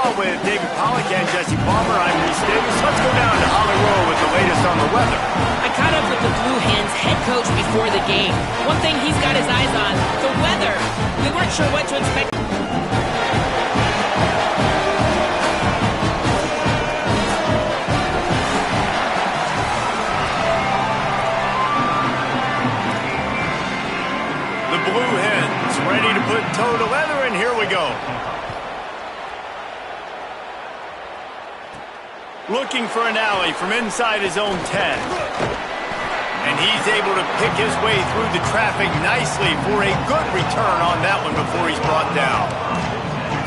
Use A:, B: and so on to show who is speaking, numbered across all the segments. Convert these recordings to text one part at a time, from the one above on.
A: on with David Pollack and Jesse Palmer. I'm Reese Davis. Let's go down to Holly Rowe with the latest on the weather.
B: I caught up with the Blue Hens head coach before the game. One thing he's got his eyes on, the weather. We weren't sure what to expect.
A: The Blue Hens ready to put toe to leather, and here we go. Looking for an alley from inside his own 10. And he's able to pick his way through the traffic nicely for a good return on that one before he's brought down.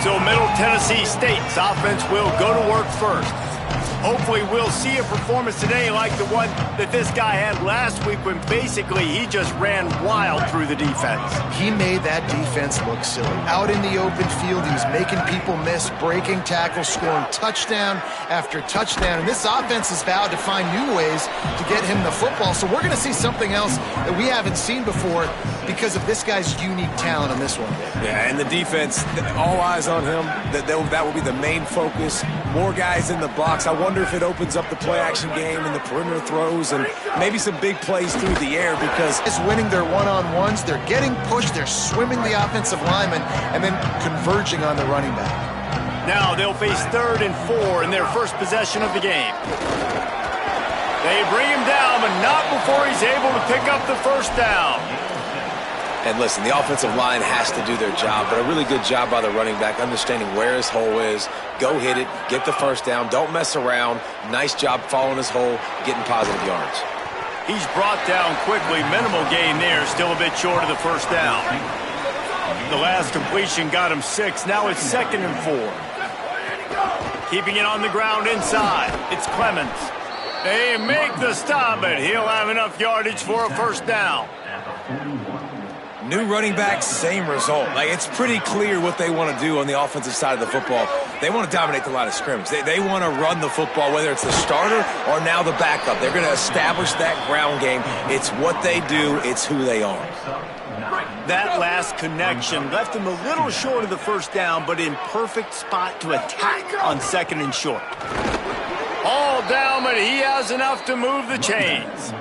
A: So Middle Tennessee State's offense will go to work first. Hopefully we'll see a performance today like the one that this guy had last week when basically he just ran wild through the defense.
C: He made that defense look silly. Out in the open field, he was making people miss, breaking tackles, scoring touchdown after touchdown. And this offense has vowed to find new ways to get him the football. So we're going to see something else that we haven't seen before because of this guy's unique talent on this one.
D: Yeah, and the defense, all eyes on him. That will be the main focus. More guys in the box. I wonder if it opens up the play-action game and the perimeter throws and maybe some big plays through the air because
C: it's winning their one-on-ones. They're getting pushed. They're swimming the offensive lineman and then converging on the running back.
A: Now they'll face 3rd and 4 in their first possession of the game. They bring him down, but not before he's able to pick up the first down.
D: And listen, the offensive line has to do their job, but a really good job by the running back, understanding where his hole is. Go hit it, get the first down, don't mess around. Nice job following his hole, getting positive yards.
A: He's brought down quickly. Minimal gain there, still a bit short of the first down. The last completion got him 6. Now it's 2nd and 4. Keeping it on the ground inside. It's Clemens. They make the stop, but he'll have enough yardage for a first down.
D: New running back, same result. Like, it's pretty clear what they want to do on the offensive side of the football. They want to dominate the line of scrimmage. They want to run the football, whether it's the starter or now the backup. They're going to establish that ground game. It's what they do. It's who they are.
A: That last connection left him a little short of the first down, but in perfect spot to attack on 2nd and short. All down, but he has enough to move the chains.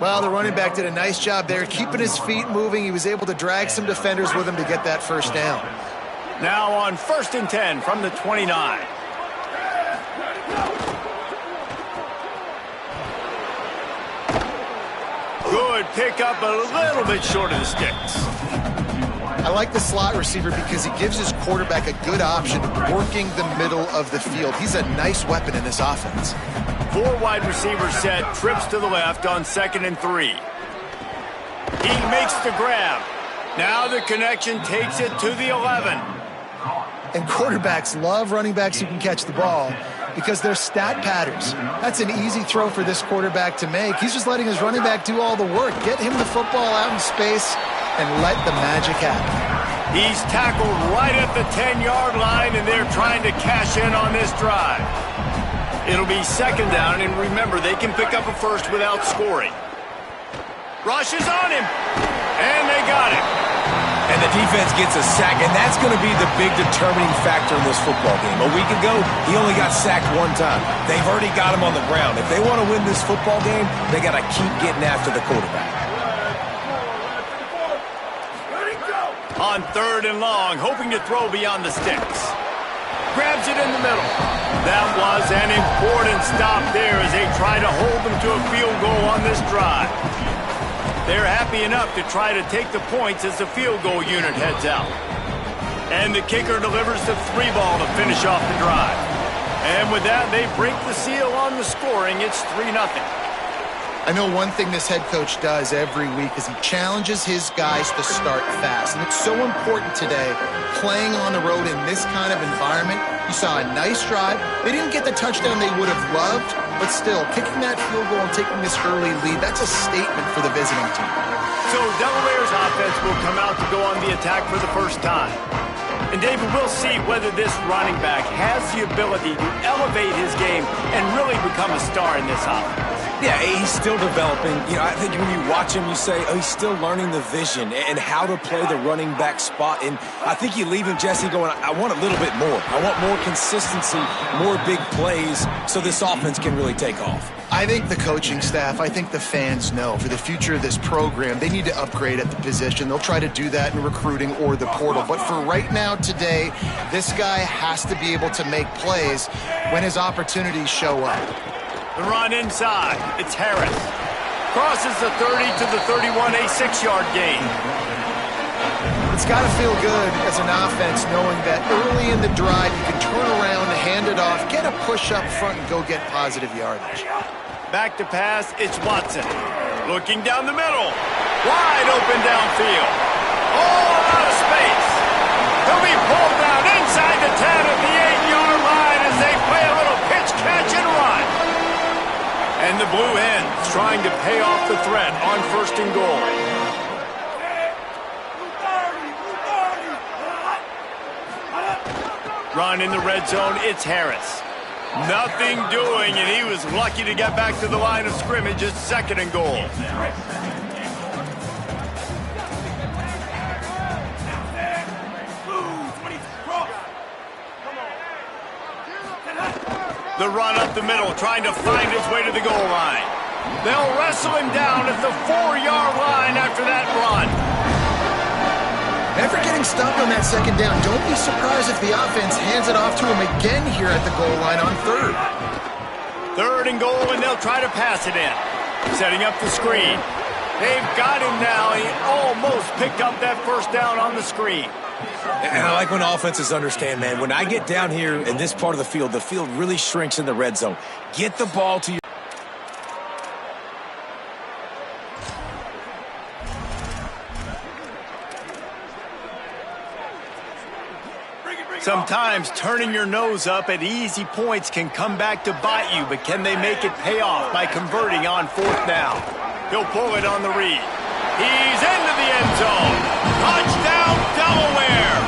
C: Well, the running back did a nice job there, keeping his feet moving. He was able to drag some defenders with him to get that first down.
A: Now on 1st and 10 from the 29. Good pickup, a little bit short of the sticks.
C: I like the slot receiver because he gives his quarterback a good option working the middle of the field. He's a nice weapon in this offense.
A: 4 wide receivers set, trips to the left on 2nd and 3. He makes the grab. Now the connection takes it to the 11.
C: And quarterbacks love running backs who can catch the ball because they're stat patterns. That's an easy throw for this quarterback to make. He's just letting his running back do all the work. Get him the football out in space and let the magic happen.
A: He's tackled right at the 10-yard line, and they're trying to cash in on this drive. It'll be 2nd down, and remember, they can pick up a first without scoring. Rush is on him, and they got him.
D: And the defense gets a sack, and that's going to be the big determining factor in this football game. A week ago, he only got sacked 1 time. They've already got him on the ground. If they want to win this football game, they got to keep getting after the quarterback.
A: On 3rd and long, hoping to throw beyond the sticks. Grabs it in the middle. That was an important stop there as they try to hold them to a field goal on this drive. They're happy enough to try to take the points as the field goal unit heads out. And the kicker delivers the 3 ball to finish off the drive. And with that, they break the seal on the scoring. It's 3-0.
C: I know one thing this head coach does every week is he challenges his guys to start fast. And it's so important today, playing on the road in this kind of environment. You saw a nice drive. They didn't get the touchdown they would have loved, but still, kicking that field goal and taking this early lead, that's a statement for the visiting team.
A: So Delaware's offense will come out to go on the attack for the first time. And David, we'll see whether this running back has the ability to elevate his game and really become a star in this offense.
D: Yeah, he's still developing. You know, I think when you watch him, you say, oh, he's still learning the vision and how to play the running back spot. And I think you leave him, Jesse, going, I want a little bit more. I want more consistency, more big plays so this offense can really take off.
C: I think the coaching staff, I think the fans know for the future of this program, they need to upgrade at the position. They'll try to do that in recruiting or the portal. But for right now, today, this guy has to be able to make plays when his opportunities show up.
A: The run inside. It's Harris. Crosses the 30 to the 31, a 6-yard gain.
C: It's got to feel good as an offense knowing that early in the drive you can turn around, hand it off, get a push up front, and go get positive yardage.
A: Back to pass, it's Watson. Looking down the middle. Wide open downfield. All out of space. He'll be pulled down inside the 10 at the 8-yard line as they play a little pitch, catch, and run. And the Blue Hens trying to pay off the threat on 1st and goal. Run in the red zone, it's Harris. Nothing doing, and he was lucky to get back to the line of scrimmage at 2nd and goal. The run up the middle, trying to find his way to the goal line. They'll wrestle him down at the 4-yard line after that run.
C: Never getting stopped on that 2nd down. Don't be surprised if the offense hands it off to him again here at the goal line on 3rd.
A: 3rd and goal, and they'll try to pass it in. Setting up the screen. They've got him now. He almost picked up that 1st down on the screen.
D: And I like when offenses understand, man, when I get down here in this part of the field really shrinks in the red zone. Get the ball to your...
A: Sometimes turning your nose up at easy points can come back to bite you, but can they make it pay off by converting on 4th down? He'll pull it on the read. He's into the end zone. Touchdown, Delaware!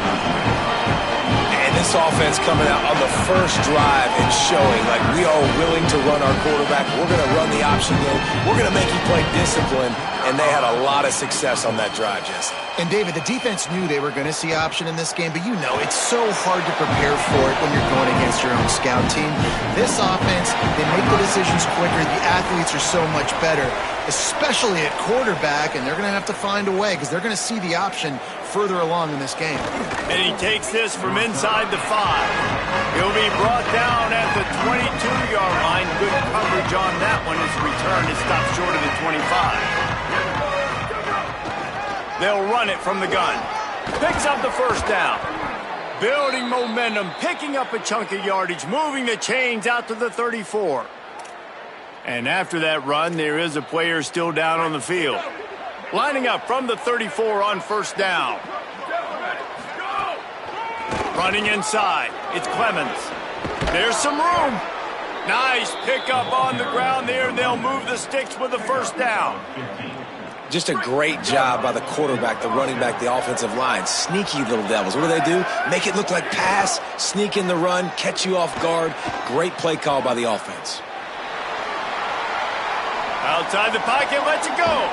D: And this offense coming out on the first drive and showing like we are willing to run our quarterback. We're going to run the option game. We're going to make you play discipline. And they had a lot of success on that drive, Jesse.
C: And, David, the defense knew they were going to see option in this game, but you know it's so hard to prepare for it when you're going against your own scout team. This offense, they make the decisions quicker. The athletes are so much better, especially at quarterback, and they're going to have to find a way because they're going to see the option further along in this game.
A: And he takes this from inside the 5. He'll be brought down at the 22-yard line. Good coverage on that one. His return is stopped short of the 25. They'll run it from the gun. Picks up the 1st down. Building momentum, picking up a chunk of yardage, moving the chains out to the 34. And after that run, there is a player still down on the field. Lining up from the 34 on 1st down. Running inside, it's Clemens. There's some room. Nice pickup on the ground there, and they'll move the sticks with the 1st down.
D: Just a great job by the quarterback, the running back, the offensive line. Sneaky little devils. What do? Make it look like pass, sneak in the run, catch you off guard. Great play call by the offense.
A: Outside the pocket, lets it go.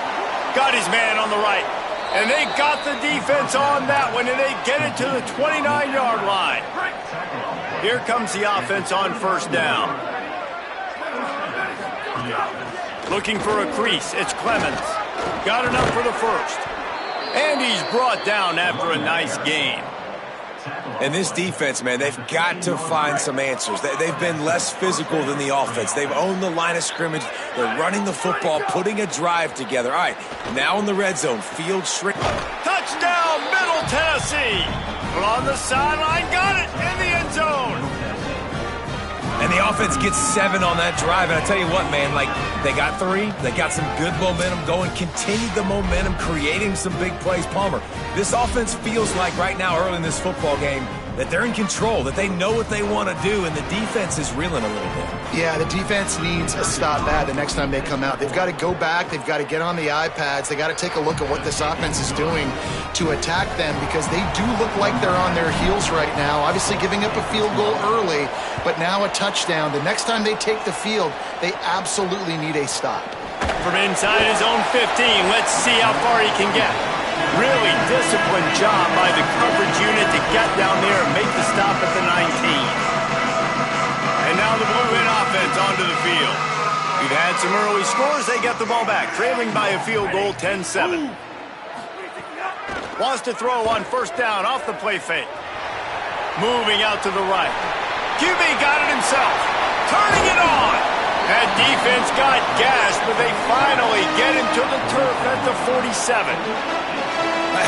A: Got his man on the right. And they got the defense on that one, and they get it to the 29-yard line. Here comes the offense on 1st down. Looking for a crease, it's Clemens. Got enough for the 1st. And he's brought down after a nice gain.
D: And this defense, man, they've got to find some answers. They've been less physical than the offense. They've owned the line of scrimmage. They're running the football, putting a drive together. All right, now in the red zone, field shrink.
A: Touchdown, Middle Tennessee. On the sideline, got it in the end zone.
D: And the offense gets 7 on that drive. And I tell you what, man, like, they got 3. They got some good momentum going, continued the momentum, creating some big plays. Palmer, this offense feels like right now, early in this football game, that they're in control, that they know what they want to do, and the defense is reeling a little bit.
C: Yeah, the defense needs a stop bad the next time they come out. They've got to go back. They've got to get on the iPads. They got to take a look at what this offense is doing to attack them, because they do look like they're on their heels right now. Obviously giving up a field goal early, but now a touchdown. The next time they take the field, they absolutely need a stop.
A: From inside his own 15, let's see how far he can get. Really disciplined job by the coverage unit to get down there and make the stop at the 19. And now the Blue Hen offense onto the field. We've had some early scores. They get the ball back, trailing by a field goal, 10-7. Wants to throw on first down off the play fake. Moving out to the right. QB got it himself. Turning it on. That defense got gassed, but they finally get him to the turf at the 47.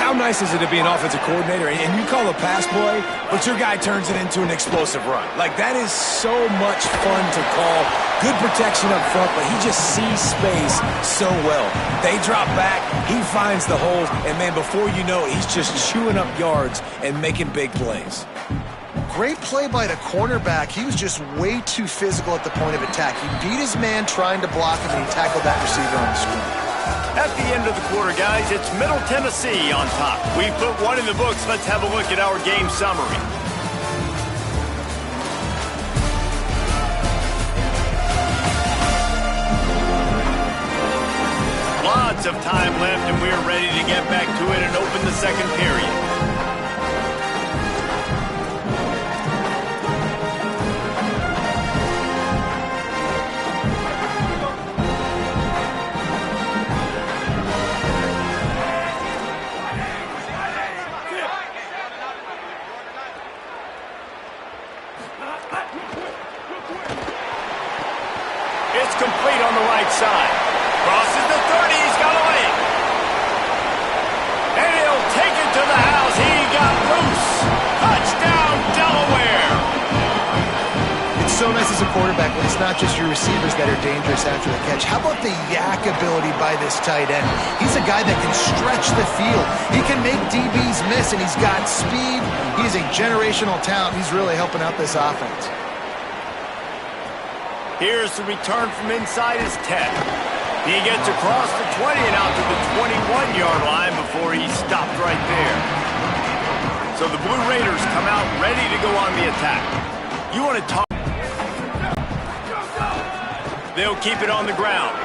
D: How nice is it to be an offensive coordinator and you call a pass play, but your guy turns it into an explosive run? Like, that is so much fun to call. Good protection up front, but he just sees space so well. They drop back, he finds the holes, and, man, before you know it, he's just chewing up yards and making big plays.
C: Great play by the cornerback. He was just way too physical at the point of attack. He beat his man trying to block him, and he tackled that receiver on the screen.
A: At the end of the quarter, guys, it's Middle Tennessee on top. We've put one in the books. Let's have a look at our game summary. Lots of time left, and we're ready to get back to it and open the second period. It's complete on the right side. Crosses the 30. He's got a lane. And he'll take it to the house. He got loose. Touchdown, Delaware.
C: It's so nice as a quarterback when it's not just your receivers that are dangerous after the catch. How about the yak ability by this tight end? He's a guy that can stretch the field. He can make DBs miss, and he's got speed. He's a generational talent. He's really helping out this offense.
A: Here's the return from inside his 10. He gets across the 20 and out to the 21-yard line before he stopped right there. So the Blue Raiders come out ready to go on the attack. You want to talk? They'll keep it on the ground.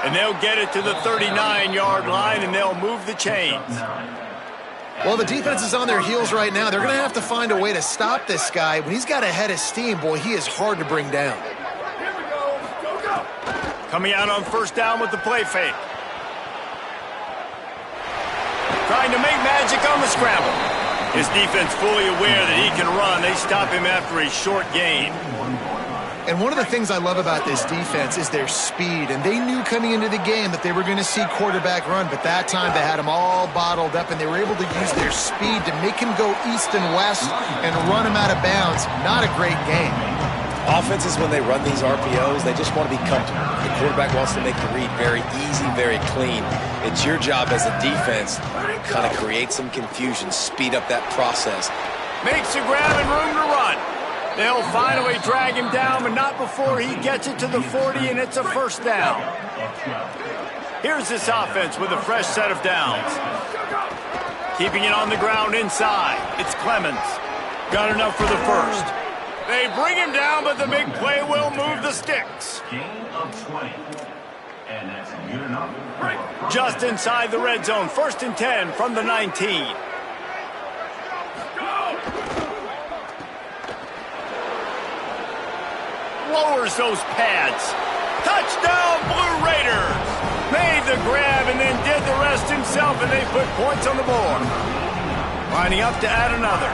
A: And they'll get it to the 39-yard line, and they'll move the chains.
C: Well, the defense is on their heels right now. They're going to have to find a way to stop this guy. When he's got a head of steam, boy, he is hard to bring down.
A: Coming out on first down with the play fake. Trying to make magic on the scramble. His defense fully aware that he can run. They stop him after a short gain.
C: And one of the things I love about this defense is their speed. And they knew coming into the game that they were going to see quarterback run. But that time they had him all bottled up, and they were able to use their speed to make him go east and west and run him out of bounds. Not a great game.
D: Offenses, when they run these RPOs, they just want to be comfortable. The quarterback wants to make the read very easy, very clean. It's your job as a defense to kind of create some confusion, speed up that process.
A: Makes a grab and room to run. They'll finally drag him down, but not before he gets it to the 40, and it's a first down. Here's this offense with a fresh set of downs. Keeping it on the ground inside. It's Clemens. Got enough for the first. They bring him down, but the big play will move the sticks. Just inside the red zone. 1st and 10 from the 19. Lowers those pads. Touchdown, Blue Raiders. Made the grab and then did the rest himself, and they put points on the board. Lining up to add another.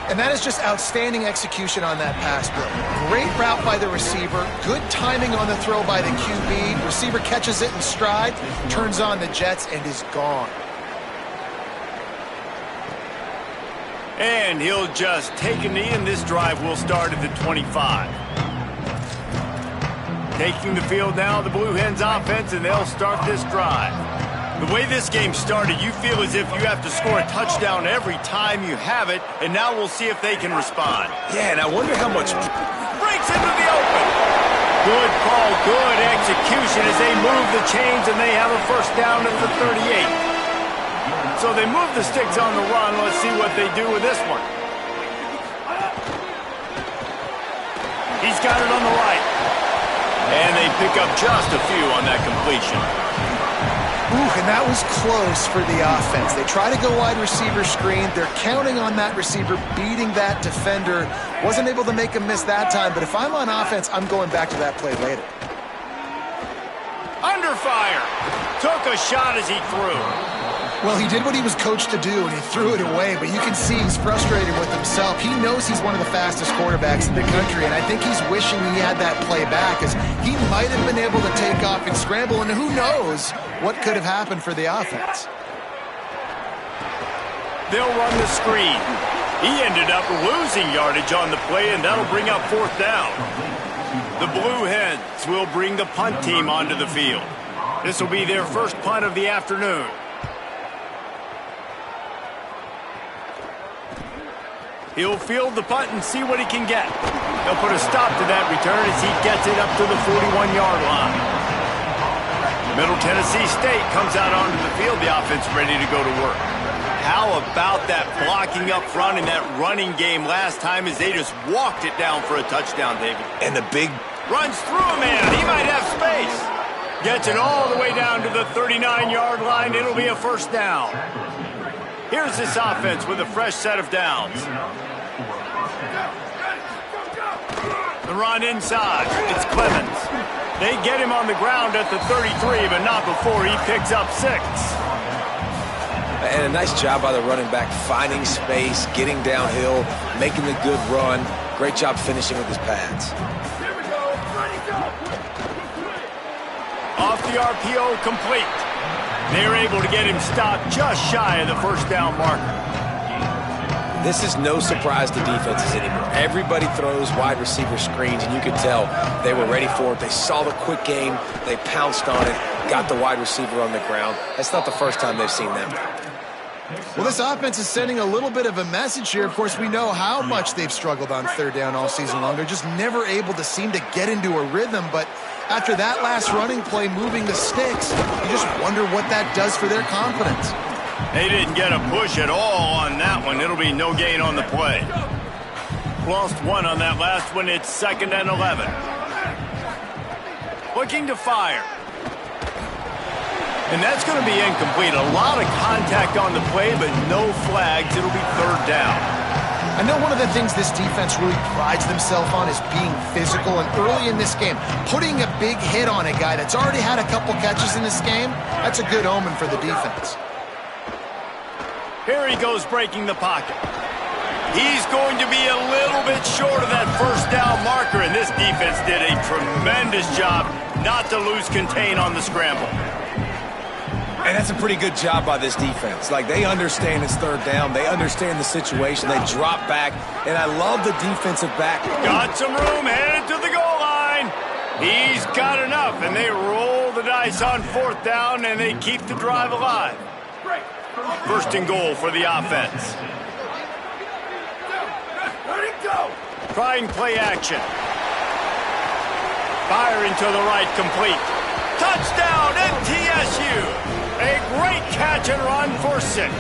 C: And that is just outstanding execution on that pass play. Great route by the receiver. Good timing on the throw by the QB. Receiver catches it in stride, turns on the jets, and is gone.
A: And he'll just take a knee, and this drive will start at the 25. Taking the field now, the Blue Hens offense, and they'll start this drive. The way this game started, you feel as if you have to score a touchdown every time you have it, and now we'll see if they can respond.
D: Yeah, and I wonder how much...
A: Breaks into the open. Good call, good execution as they move the chains, and they have a first down at the 38. So they move the sticks on the run. Let's see what they do with this one. He's got it on the right. And they pick up just a few on that completion.
C: Ooh, and that was close for the offense. They try to go wide receiver screen. They're counting on that receiver beating that defender. Wasn't able to make him miss that time, but if I'm on offense, I'm going back to that play later.
A: Under fire. Took a shot as he threw.
C: Well, he did what he was coached to do, and he threw it away, but you can see he's frustrated with himself. He knows he's one of the fastest quarterbacks in the country, and I think he's wishing he had that play back, as he might have been able to take off and scramble, and who knows what could have happened for the offense.
A: They'll run the screen. He ended up losing yardage on the play, and that'll bring up fourth down. The Blue Hens will bring the punt team onto the field. This will be their first punt of the afternoon. He'll field the punt and see what he can get. He'll put a stop to that return as he gets it up to the 41-yard line. Middle Tennessee State comes out onto the field. The offense ready to go to work. How about that blocking up front in that running game last time as they just walked it down for a touchdown, David?
D: And the big...
A: Runs through a man. He might have space. Gets it all the way down to the 39-yard line. It'll be a first down. Here's this offense with a fresh set of downs. The run inside. It's Clemens. They get him on the ground at the 33, but not before he picks up 6.
D: And a nice job by the running back, finding space, getting downhill, making the good run. Great job finishing with his pads.
A: Off the RPO, complete. They're able to get him stopped just shy of the first down marker.
D: This is no surprise to defenses anymore. Everybody throws wide receiver screens, and you could tell they were ready for it. They saw the quick game. They pounced on it, got the wide receiver on the ground. That's not the first time they've seen that.
C: Well, this offense is sending a little bit of a message here. Of course, we know how much they've struggled on third down all season long. They're just never able to seem to get into a rhythm, but after that last running play moving the sticks, you just wonder what that does for their confidence.
A: They didn't get a push at all on that one. It'll be no gain on the play. Lost one on that last one. It's 2nd and 11. Looking to fire. And that's going to be incomplete. A lot of contact on the play, but no flags. It'll be third down.
C: I know one of the things this defense really prides themselves on is being physical, and early in this game, putting a big hit on a guy that's already had a couple catches in this game, that's a good omen for the defense.
A: Here he goes breaking the pocket. He's going to be a little bit short of that first down marker, and this defense did a tremendous job not to lose contain on the scramble.
D: And that's a pretty good job by this defense. Like, they understand it's third down. They understand the situation. They drop back, and I love the defensive back.
A: Got some room, headed to the goal line. He's got enough, and they roll the dice on fourth down, and they keep the drive alive. First and goal for the offense. Trying play action. Firing to the right, complete. Touchdown, MTSU. A great catch and run for 6.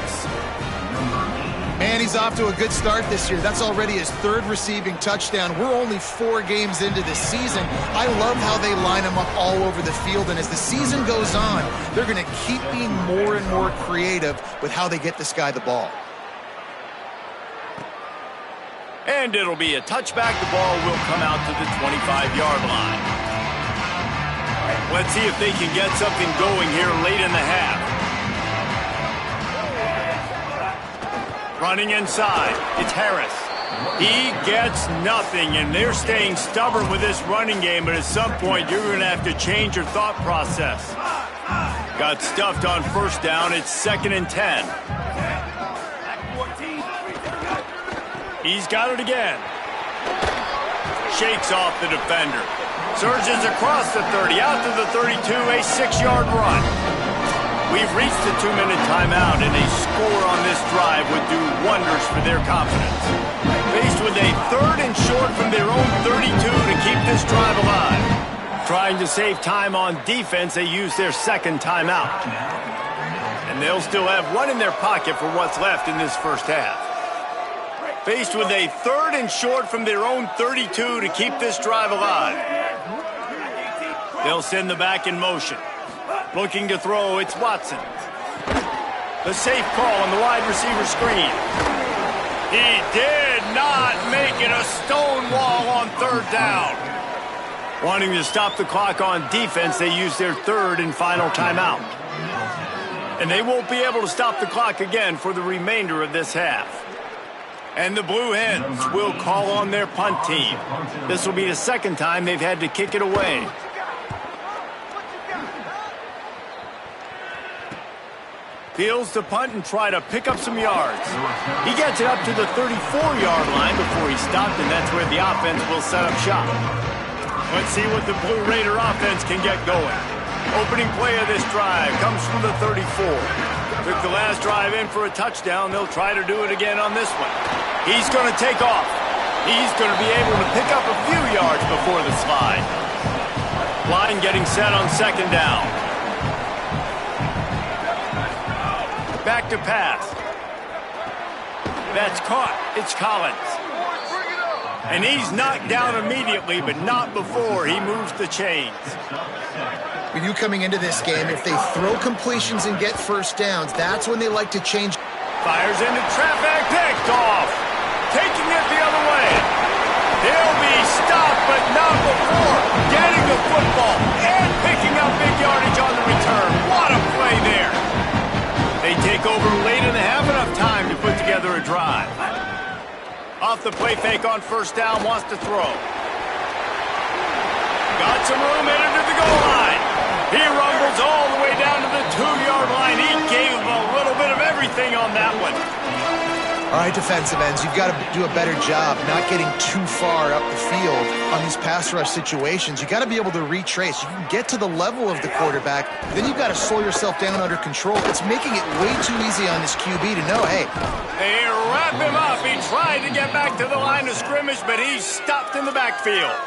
C: And he's off to a good start this year. That's already his 3rd receiving touchdown. We're only 4 games into this season. I love how they line him up all over the field. And as the season goes on, they're going to keep being more and more creative with how they get this guy the ball.
A: And it'll be a touchback. The ball will come out to the 25-yard line. Let's see if they can get something going here late in the half. Running inside, it's Harris. He gets nothing, and they're staying stubborn with this running game, but at some point you're going to have to change your thought process. Got stuffed on first down. It's 2nd and 10. He's got it again. Shakes off the defender. Surges across the 30, out to the 32, a 6-yard run. We've reached the 2-minute timeout, and a score on this drive would do wonders for their confidence. Faced with a 3rd and short from their own 32 to keep this drive alive. Trying to save time on defense, they use their 2nd timeout. And they'll still have one in their pocket for what's left in this first half. Faced with a 3rd and short from their own 32 to keep this drive alive. They'll send the back in motion. Looking to throw, it's Watson. The safe call on the wide receiver screen. He did not make it a stone wall on 3rd down. Wanting to stop the clock on defense, they use their 3rd and final timeout. And they won't be able to stop the clock again for the remainder of this half. And the Blue Hens will call on their punt team. This will be the 2nd time they've had to kick it away. Fields to punt and try to pick up some yards. He gets it up to the 34-yard line before he stopped, and that's where the offense will set up shop. Let's see what the Blue Raider offense can get going. Opening play of this drive comes from the 34. Took the last drive in for a touchdown. They'll try to do it again on this one. He's going to take off. He's going to be able to pick up a few yards before the slide. Line getting set on 2nd down. Back to pass. That's caught. It's Collins. And he's knocked down immediately, but not before he moves the chains.
C: When you coming into this game, if they throw completions and get 1st downs, that's when they like to change.
A: Fires into traffic, picked off. Taking it the other way. He'll be stopped, but not before getting the football and picking up big yardage on the return. What a play there. They take over late in the half, enough time to put together a drive. Off the play fake on 1st down, wants to throw. Got some room headed to the goal line. He rumbles all the way down to the 2-yard line. He gave a little bit of everything on that one.
C: All right, defensive ends, you've got to do a better job not getting too far up the field on these pass rush situations. You've got to be able to retrace. You can get to the level of the quarterback, then you've got to slow yourself down under control. It's making it way too easy on this QB to know, hey.
A: They wrap him up. He tried to get back to the line of scrimmage, but he's stopped in the backfield.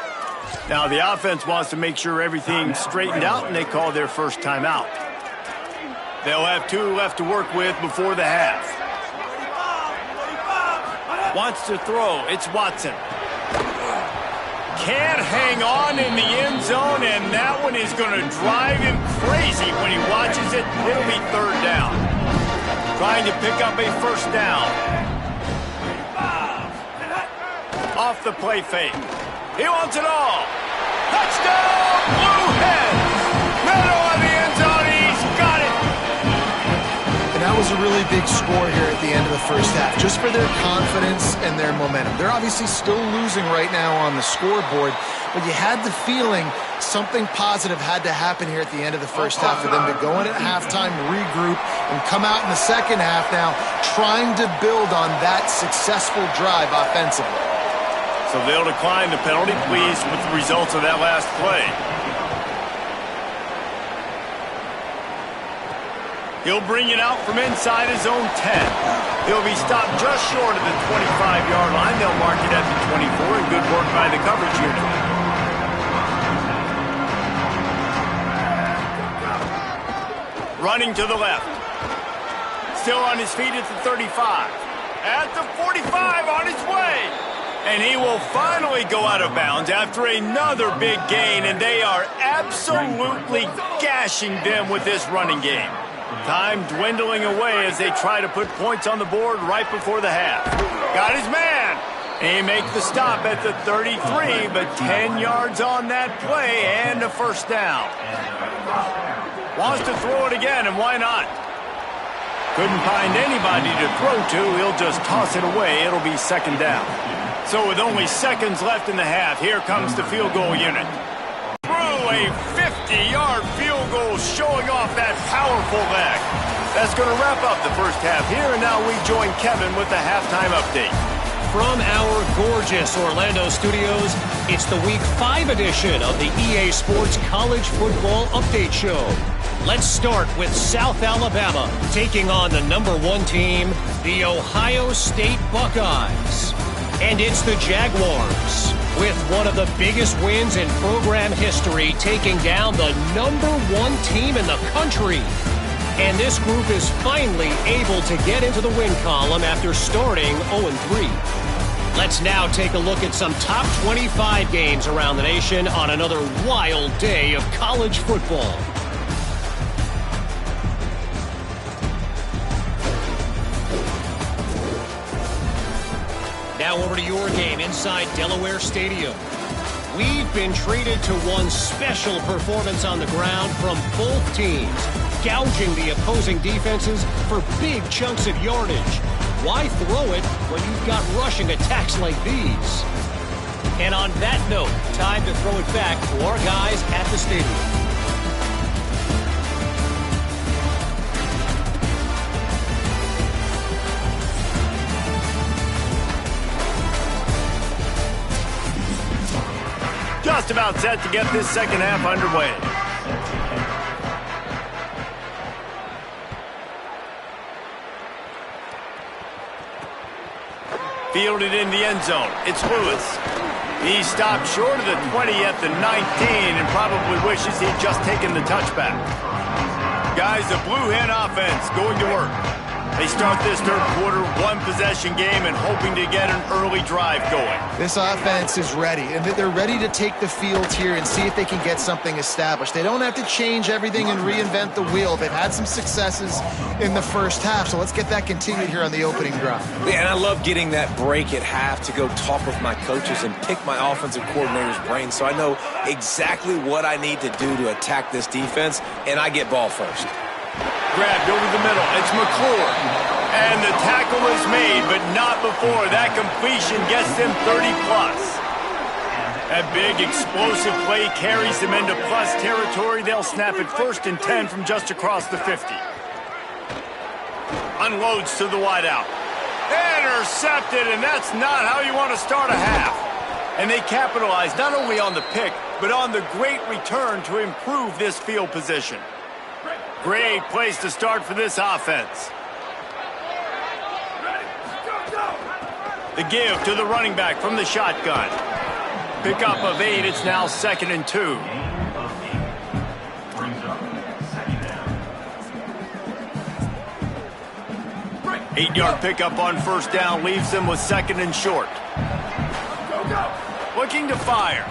A: Now the offense wants to make sure everything's straightened out, and they call their 1st timeout. They'll have 2 left to work with before the half. Wants to throw. It's Watson. Can't hang on in the end zone, and that one is going to drive him crazy when he watches it. It'll be 3rd down. Trying to pick up a 1st down. Off the play fake. He wants it all. Touchdown, Blue Hens. Middle of the end zone. He's got it.
C: And that was a really big score here at the end of the 1st half, just for their confidence and their momentum. They're obviously still losing right now on the scoreboard, but you had the feeling something positive had to happen here at the end of the 1st half for them to go in at halftime, regroup, and come out in the 2nd half now trying to build on that successful drive offensively.
A: So they'll decline the penalty, pleased with the results of that last play. He'll bring it out from inside his own 10. He'll be stopped just short of the 25-yard line. They'll mark it at the 24, and good work by the coverage unit. Running to the left. Still on his feet at the 35. At the 45, on his way. And he will finally go out of bounds after another big gain, and they are absolutely gashing them with this running game. Time dwindling away as they try to put points on the board right before the half. Got his man. He makes the stop at the 33, but 10 yards on that play and a 1st down. Wants to throw it again, and why not? Couldn't find anybody to throw to. He'll just toss it away. It'll be 2nd down. So with only seconds left in the half, here comes the field goal unit. Through a 50-yard field goal, showing off that powerful leg. That's going to wrap up the 1st half here, and now we join Kevin with the halftime update.
E: From our gorgeous Orlando studios, it's the Week 5 edition of the EA Sports College Football Update Show. Let's start with South Alabama taking on the #1 team, the Ohio State Buckeyes. And it's the Jaguars, with one of the biggest wins in program history, taking down the #1 team in the country. And this group is finally able to get into the win column after starting 0-3. Let's now take a look at some top 25 games around the nation on another wild day of college football. Now over to your game inside Delaware Stadium. We've been treated to one special performance on the ground from both teams, gouging the opposing defenses for big chunks of yardage. Why throw it when you've got rushing attacks like these? And on that note, time to throw it back to our guys at the stadium.
A: Just about set to get this second half underway. Fielded in the end zone. It's Lewis. He stopped short of the 20 at the 19 and probably wishes he'd just taken the touchback. Guys, the Blue Hen offense going to work. They start this third quarter, one-possession game, and hoping to get an early drive going.
C: This offense is ready, and they're ready to take the field here and see if they can get something established. They don't have to change everything and reinvent the wheel. They've had some successes in the first half, so let's get that continued here on the opening drive.
D: Yeah, and I love getting that break at half to go talk with my coaches and pick my offensive coordinator's brain so I know exactly what I need to do to attack this defense, and I get ball first.
A: Grabbed over the middle. It's McClure. And the tackle is made, but not before. That completion gets them 30-plus. That big explosive play carries them into plus territory. They'll snap it 1st and 10 from just across the 50. Unloads to the wideout. Intercepted, and that's not how you want to start a half. And they capitalize not only on the pick, but on the great return to improve this field position. Great place to start for this offense. The give to the running back from the shotgun. Pickup of 8, it's now 2nd and 2. Eight-yard pickup on 1st down leaves them with 2nd and short. Looking to fire.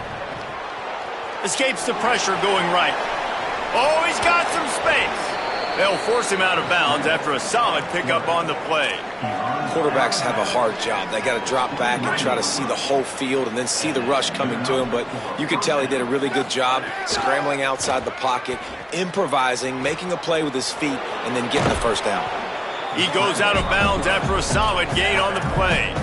A: Escapes the pressure going right. Oh, he's got some space. They'll force him out of bounds after a solid pickup on the play.
D: Quarterbacks have a hard job. They got to drop back and try to see the whole field and then see the rush coming to him. But you could tell he did a really good job scrambling outside the pocket, improvising, making a play with his feet, and then getting the 1st down.
A: He goes out of bounds after a solid gain on the play.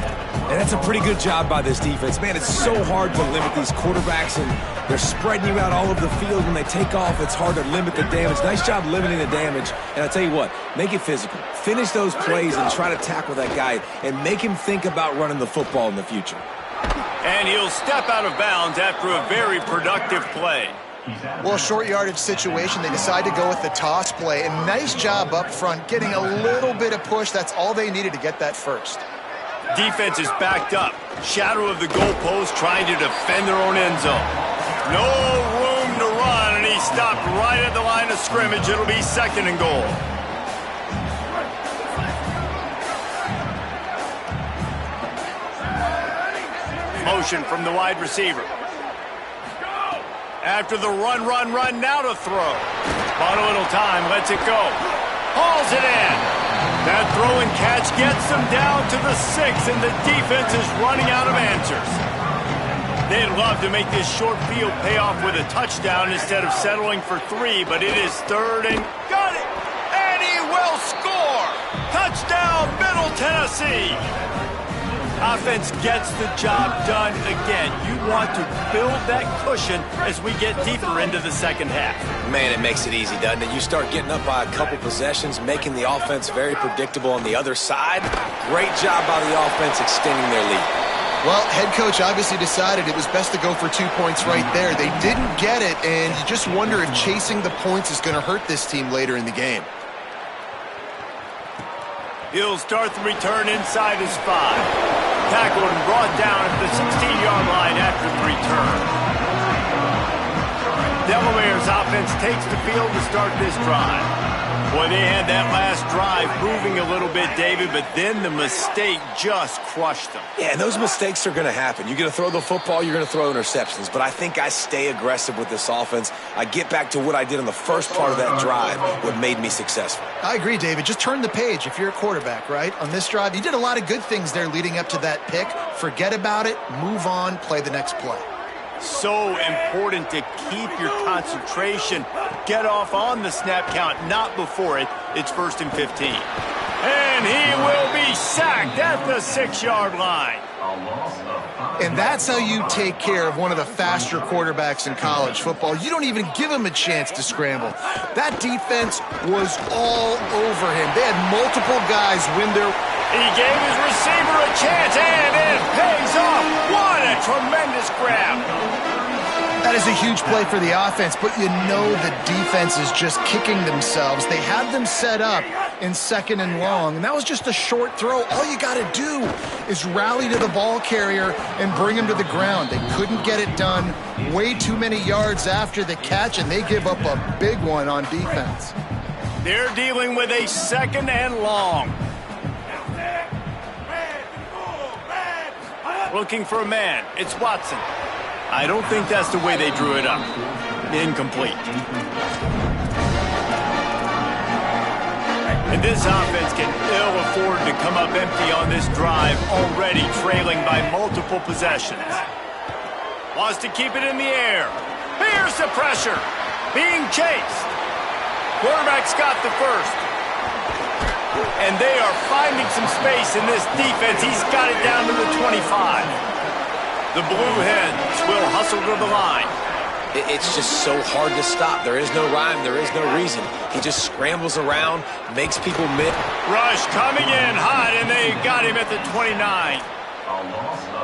D: And that's a pretty good job by this defense. Man, it's so hard to limit these quarterbacks, and they're spreading you out all over the field. When they take off, it's hard to limit the damage. Nice job limiting the damage. And I tell you what, make it physical. Finish those plays and try to tackle that guy and make him think about running the football in the future.
A: And he'll step out of bounds after a very productive play.
C: Well, short yardage situation, they decide to go with the toss play. And nice job up front, getting a little bit of push. That's all they needed to get that 1st.
A: Defense is backed up. Shadow of the goalpost trying to defend their own end zone. No room to run, and he stopped right at the line of scrimmage. It'll be 2nd and goal. Motion from the wide receiver. After the run, now to throw. Bought a little time, lets it go. Hauls it in. That throw and catch gets them down to the 6, and the defense is running out of answers. They'd love to make this short field pay off with a touchdown instead of settling for 3, but it is 3rd and got it! And he will score! Touchdown, Middle Tennessee! Offense gets the job done again. You want to build that cushion as we get deeper into the 2nd half.
D: Man, it makes it easy, doesn't it? You start getting up by a couple possessions, making the offense very predictable on the other side. Great job by the offense extending their lead.
C: Well, head coach obviously decided it was best to go for 2 points right there. They didn't get it, and you just wonder if chasing the points is going to hurt this team later in the game.
A: He'll start the return inside his 5. Tackled and brought down at the 16-yard line after the return. Delaware's offense takes the field to start this drive. Boy, they had that last drive moving a little bit, David, but then the mistake just crushed them.
D: Yeah, and those mistakes are going to happen. You're going to throw the football, you're going to throw interceptions. But I think I stay aggressive with this offense. I get back to what I did in the first part of that drive, what made me successful.
C: I agree, David. Just turn the page if you're a quarterback, right? On this drive, you did a lot of good things there leading up to that pick. Forget about it, move on, play the next play.
A: So important to keep your concentration. Get off on the snap count, not before it. It's 1st and 15. And he will be sacked at the 6-yard line.
C: And that's how you take care of one of the faster quarterbacks in college football. You don't even give him a chance to scramble. That defense was all over him. They had multiple guys win their...
A: He gave his receiver a chance, and it pays off. What a tremendous grab.
C: That is a huge play for the offense, but you know the defense is just kicking themselves. They had them set up in 2nd and long, and that was just a short throw. All you got to do is rally to the ball carrier and bring him to the ground. They couldn't get it done. Way too many yards after the catch, and they give up a big one on defense.
A: They're dealing with a 2nd and long. Looking for a man. It's Watson. I don't think that's the way they drew it up. Incomplete. And this offense can ill afford to come up empty on this drive, already trailing by multiple possessions. Wants to keep it in the air. Here's the pressure. Being chased. Quarterback's got the first. And they are finding some space in this defense. He's got it down to the 25. The Blueheads will hustle to the line.
D: It's just so hard to stop. There is no rhyme. There is no reason. He just scrambles around, makes people miss.
A: Rush coming in hot, and they got him at the 29.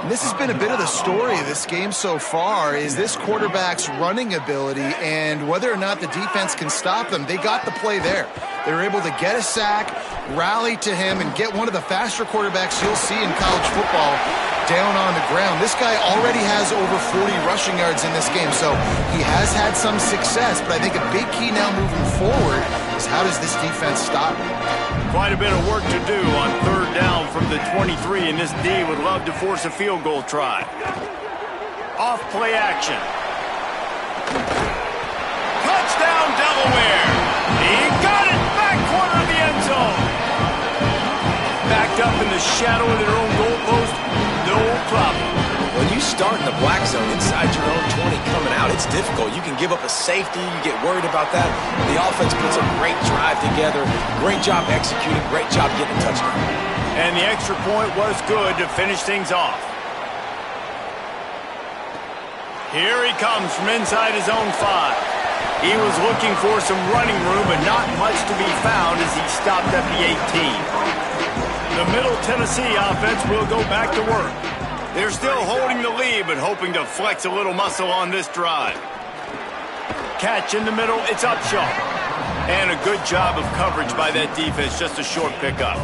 C: And this has been a bit of the story of this game so far, is this quarterback's running ability and whether or not the defense can stop them. They got the play there. They were able to get a sack, rally to him, and get one of the faster quarterbacks you'll see in college football down on the ground. This guy already has over 40 rushing yards in this game, so he has had some success, but I think a big key now moving forward is how does this defense stop him?
A: Quite a bit of work to do on 3rd down from the 23, and this D would love to force a field goal try. Off play action. Touchdown, Delaware. He got it back corner of the end zone. Backed up in the shadow of their own goalpost, no problem.
D: When you start in the black zone inside your own 20 coming out, it's difficult. You can give up a safety. You get worried about that. The offense puts a great drive together. Great job executing. Great job getting a touchdown.
A: And the extra point was good to finish things off. Here he comes from inside his own 5. He was looking for some running room, but not much to be found as he stopped at the 18. The Middle Tennessee offense will go back to work. They're still holding the lead, but hoping to flex a little muscle on this drive. Catch in the middle, it's Upshaw. And a good job of coverage by that defense, just a short pickup.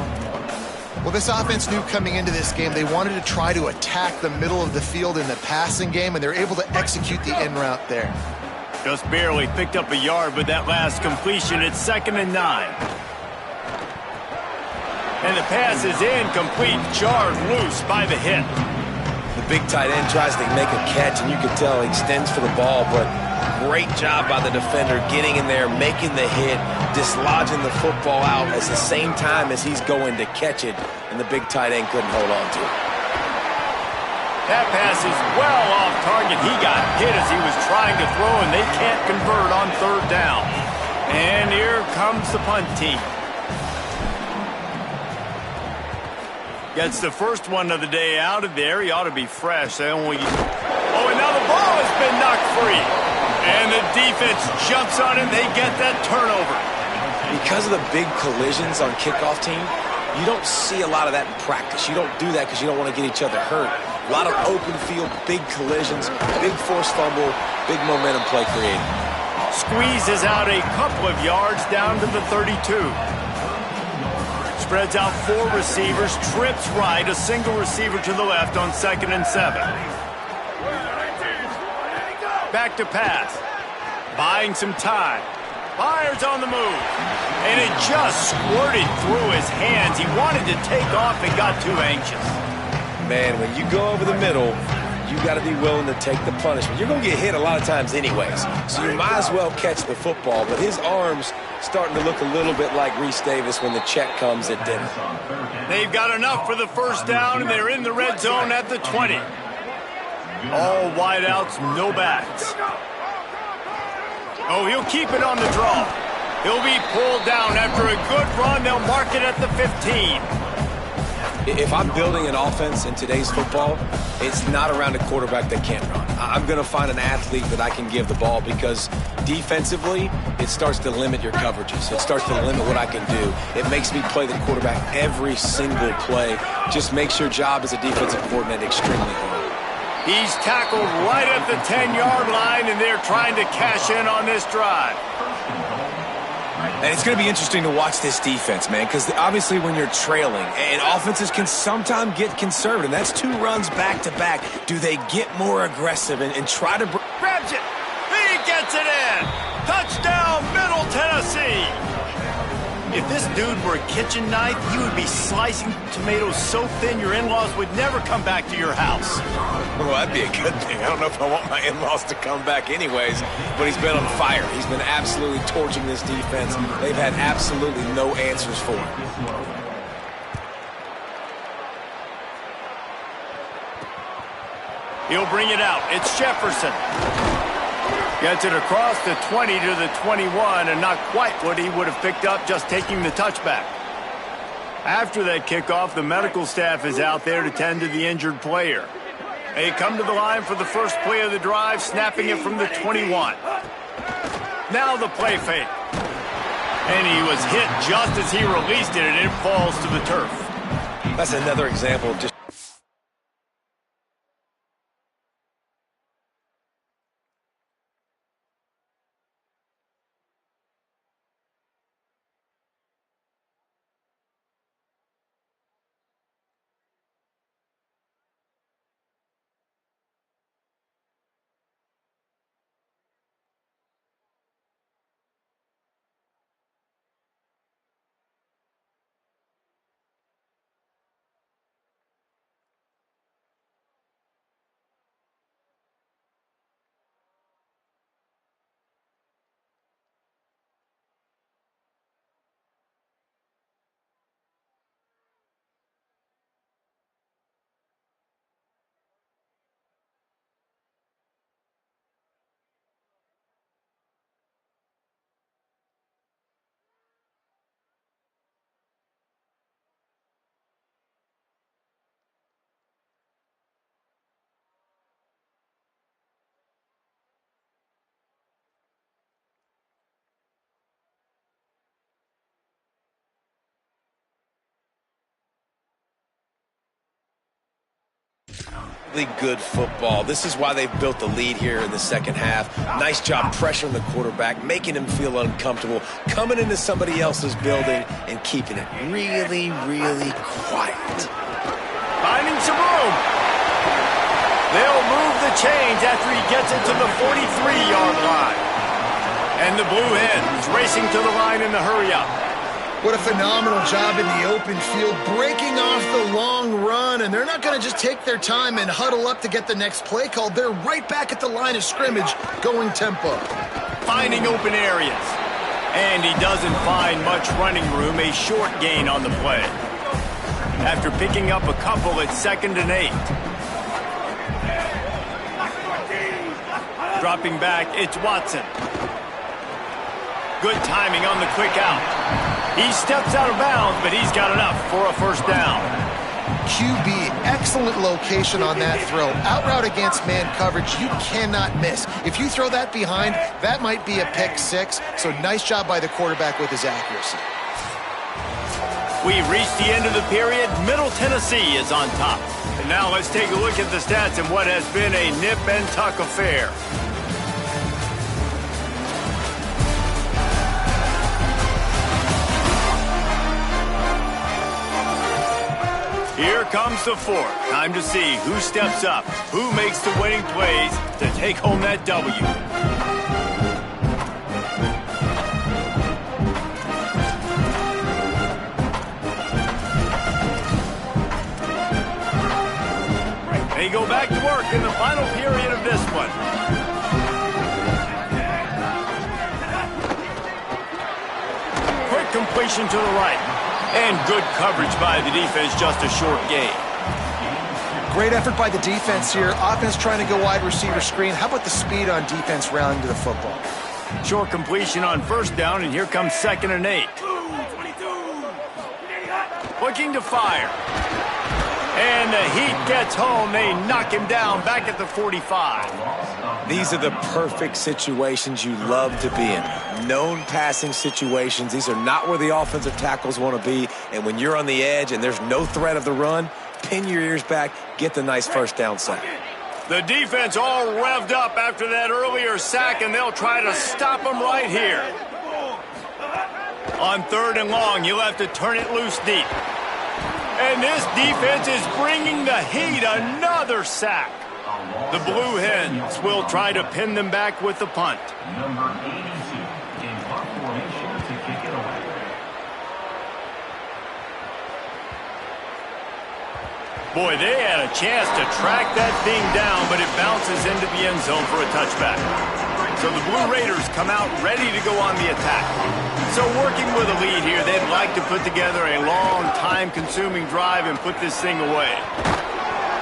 C: Well, this offense knew coming into this game they wanted to try to attack the middle of the field in the passing game, and they're able to execute the in route there.
A: Just barely picked up a yard with that last completion. It's 2nd and 9. And the pass is incomplete, jarred loose by the hit.
D: The big tight end tries to make a catch, and you can tell he extends for the ball, but great job by the defender getting in there, making the hit, dislodging the football out at the same time as he's going to catch it, and the big tight end couldn't hold on to it.
A: That pass is well off target. He got hit as he was trying to throw, and they can't convert on 3rd down. And here comes the punt team. Gets the first one of the day out of there. He ought to be fresh. They only... Oh, and now the ball has been knocked free. And the defense jumps on it. They get that turnover.
D: Because of the big collisions on kickoff team, You don't see a lot of that in practice. You don't do that because you don't want to get each other hurt. A lot of open field, big collisions, big forced fumble, big momentum play created.
A: Squeezes out a couple of yards down to the 32. Spreads out 4 receivers, trips right, a single receiver to the left on 2nd and 7. Back to pass. Buying some time. Fires on the move. And it just squirted through his hands. He wanted to take off and got too anxious.
D: Man, when you go over the middle, you got to be willing to take the punishment. You're going to get hit a lot of times anyways, so you might as well catch the football. But his arms starting to look a little bit like Reese Davis when the check comes at dinner.
A: They've got enough for the first down, and they're in the red zone at the 20. All wideouts, no backs. Oh, he'll keep it on the draw. He'll be pulled down after a good run. They'll mark it at the 15.
D: If I'm building an offense in today's football, it's not around a quarterback that can't run. I'm going to find an athlete that I can give the ball because defensively, it starts to limit your coverages. It starts to limit what I can do. It makes me play the quarterback every single play. Just makes your job as a defensive coordinator extremely hard.
A: He's tackled right at the 10-yard line, and they're trying to cash in on this drive.
D: And it's going to be interesting to watch this defense, man, because obviously when you're trailing, and offenses can sometimes get conservative, and that's 2 runs back-to-back. Do they get more aggressive and try to...
A: Grabs it. He gets it in. Touchdown, Middle Tennessee. If this dude were a kitchen knife, he would be slicing tomatoes so thin your in-laws would never come back to your house.
D: Well, that'd be a good thing. I don't know if I want my in-laws to come back anyways, but he's been on fire. He's been absolutely torching this defense. They've had absolutely no answers for him.
A: He'll bring it out. It's Jefferson. Gets it across the 20 to the 21, and not quite what he would have picked up just taking the touchback. After that kickoff, the medical staff is out there to tend to the injured player. They come to the line for the first play of the drive, snapping it from the 21. Now the play fake. And he was hit just as he released it, and it falls to the turf.
D: That's another example of just... Good football. This is why they've built the lead here in the second half. Nice job pressuring the quarterback, making him feel uncomfortable, coming into somebody else's building and keeping it really, really quiet.
A: Finding some room. They'll move the chains after he gets it to the 43-yard line. And the Blue Hens racing to the line in the hurry-up.
C: What a phenomenal job in the open field, breaking off the long run, and they're not going to just take their time and huddle up to get the next play called. They're right back at the line of scrimmage, going tempo.
A: Finding open areas. And he doesn't find much running room, a short gain on the play. After picking up a couple at 2nd and 8. Dropping back, it's Watson. Good timing on the quick out. He steps out of bounds, but he's got enough for a first down.
C: QB, excellent location on that throw. Out route against man coverage, you cannot miss. If you throw that behind, that might be a pick 6. So nice job by the quarterback with his accuracy.
A: We've reached the end of the period. Middle Tennessee is on top. And now let's take a look at the stats in what has been a nip-and-tuck affair. Here comes the fourth. Time to see who steps up, who makes the winning plays to take home that W. They go back to work in the final period of this one. Quick completion to the right. And good coverage by the defense, just a short gain.
C: Great effort by the defense here. Offense trying to go wide receiver screen. How about the speed on defense rallying to the football?
A: Short completion on first down, and here comes 2nd and 8. Looking to fire. And the heat gets home. They knock him down back at the 45.
D: These are the perfect situations you love to be in. Known passing situations. These are not where the offensive tackles want to be. And when you're on the edge and there's no threat of the run, pin your ears back, get the nice first down sack.
A: The defense all revved up after that earlier sack, and they'll try to stop him right here. On 3rd and long, you'll have to turn it loose deep. And this defense is bringing the heat. Another sack. The Blue Hens will try to pin them back with the punt.
F: Number 82 in punt formation to kick it away.
A: Boy, they had a chance to track that thing down, but it bounces into the end zone for a touchback. So the Blue Raiders come out ready to go on the attack. So working with a lead here, they'd like to put together a long, time-consuming drive and put this thing away.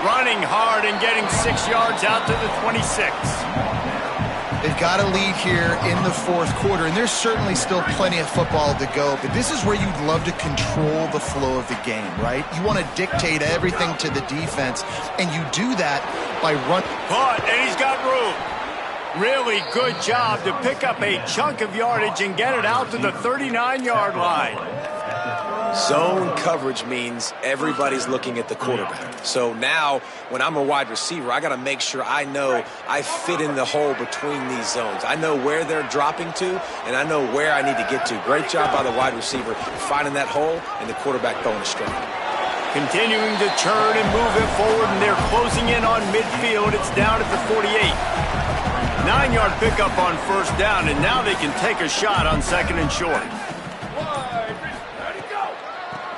A: Running hard and getting 6 yards out to the 26.
C: They've got a lead here in the 4th quarter, and there's certainly still plenty of football to go, but this is where you'd love to control the flow of the game, right? You want to dictate everything to the defense, and you do that by running.
A: Caught, and he's got room. Really good job to pick up a chunk of yardage and get it out to the 39-yard line.
D: Zone coverage means everybody's looking at the quarterback. So now, when I'm a wide receiver, I got to make sure I know I fit in the hole between these zones. I know where they're dropping to, and I know where I need to get to. Great job by the wide receiver finding that hole and the quarterback throwing a strike.
A: Continuing to turn and move it forward, and they're closing in on midfield. It's down at the 48. 9-yard pickup on first down, and now they can take a shot on 2nd and short.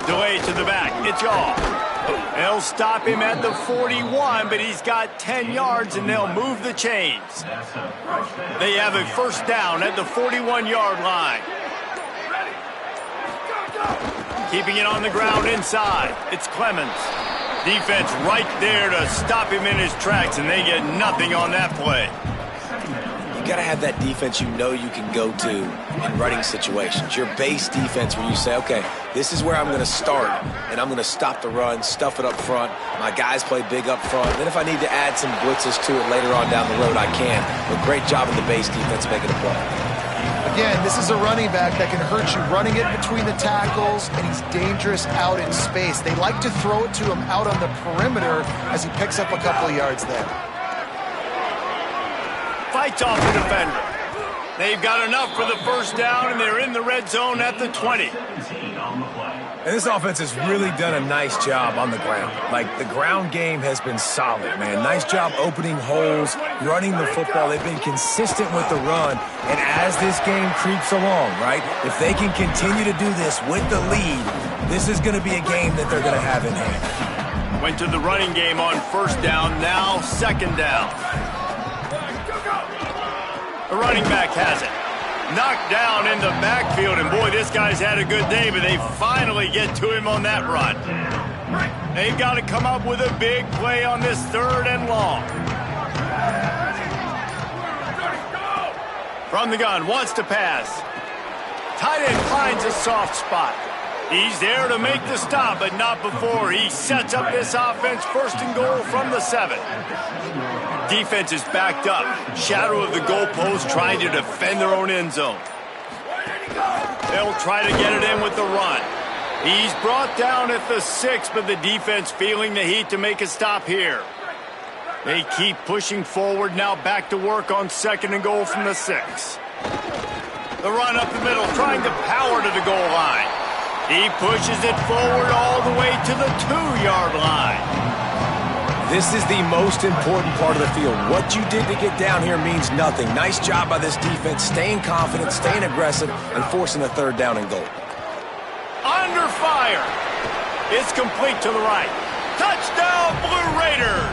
A: Delay to the back. It's off. They'll stop him at the 41, but he's got 10 yards, and they'll move the chains. They have a first down at the 41-yard line. Keeping it on the ground inside. It's Clemens. Defense right there to stop him in his tracks, and they get nothing on that play.
D: You got to have that defense you know you can go to in running situations. Your base defense where you say, okay, this is where I'm going to start, and I'm going to stop the run, stuff it up front. My guys play big up front. Then if I need to add some blitzes to it later on down the road, I can. But great job in the base defense making a play.
C: Again, this is a running back that can hurt you running it between the tackles, and he's dangerous out in space. They like to throw it to him out on the perimeter as he picks up a couple of yards there.
A: Fights off the defender. They've got enough for the first down, and they're in the red zone at the 20.
D: And this offense has really done a nice job on the ground. Like, the ground game has been solid, man. Nice job opening holes, running the football. They've been consistent with the run. And as this game creeps along, right, if they can continue to do this with the lead, this is going to be a game that they're going to have in hand.
A: Went to the running game on first down, now 2nd down. The running back has it. Knocked down in the backfield, and boy, this guy's had a good day, but they finally get to him on that run. They've got to come up with a big play on this 3rd and long. From the gun, wants to pass. Tight end finds a soft spot. He's there to make the stop, but not before he sets up this offense 1st and goal from the 7. Defense is backed up. Shadow of the goalpost trying to defend their own end zone. They'll try to get it in with the run. He's brought down at the 6, but the defense feeling the heat to make a stop here. They keep pushing forward, now back to work on 2nd and goal from the 6. The run up the middle, trying to power to the goal line. He pushes it forward all the way to the 2-yard line.
D: This is the most important part of the field. What you did to get down here means nothing. Nice job by this defense, staying confident, staying aggressive, and forcing a 3rd down and goal.
A: Under fire. It's complete to the right. Touchdown, Blue Raiders.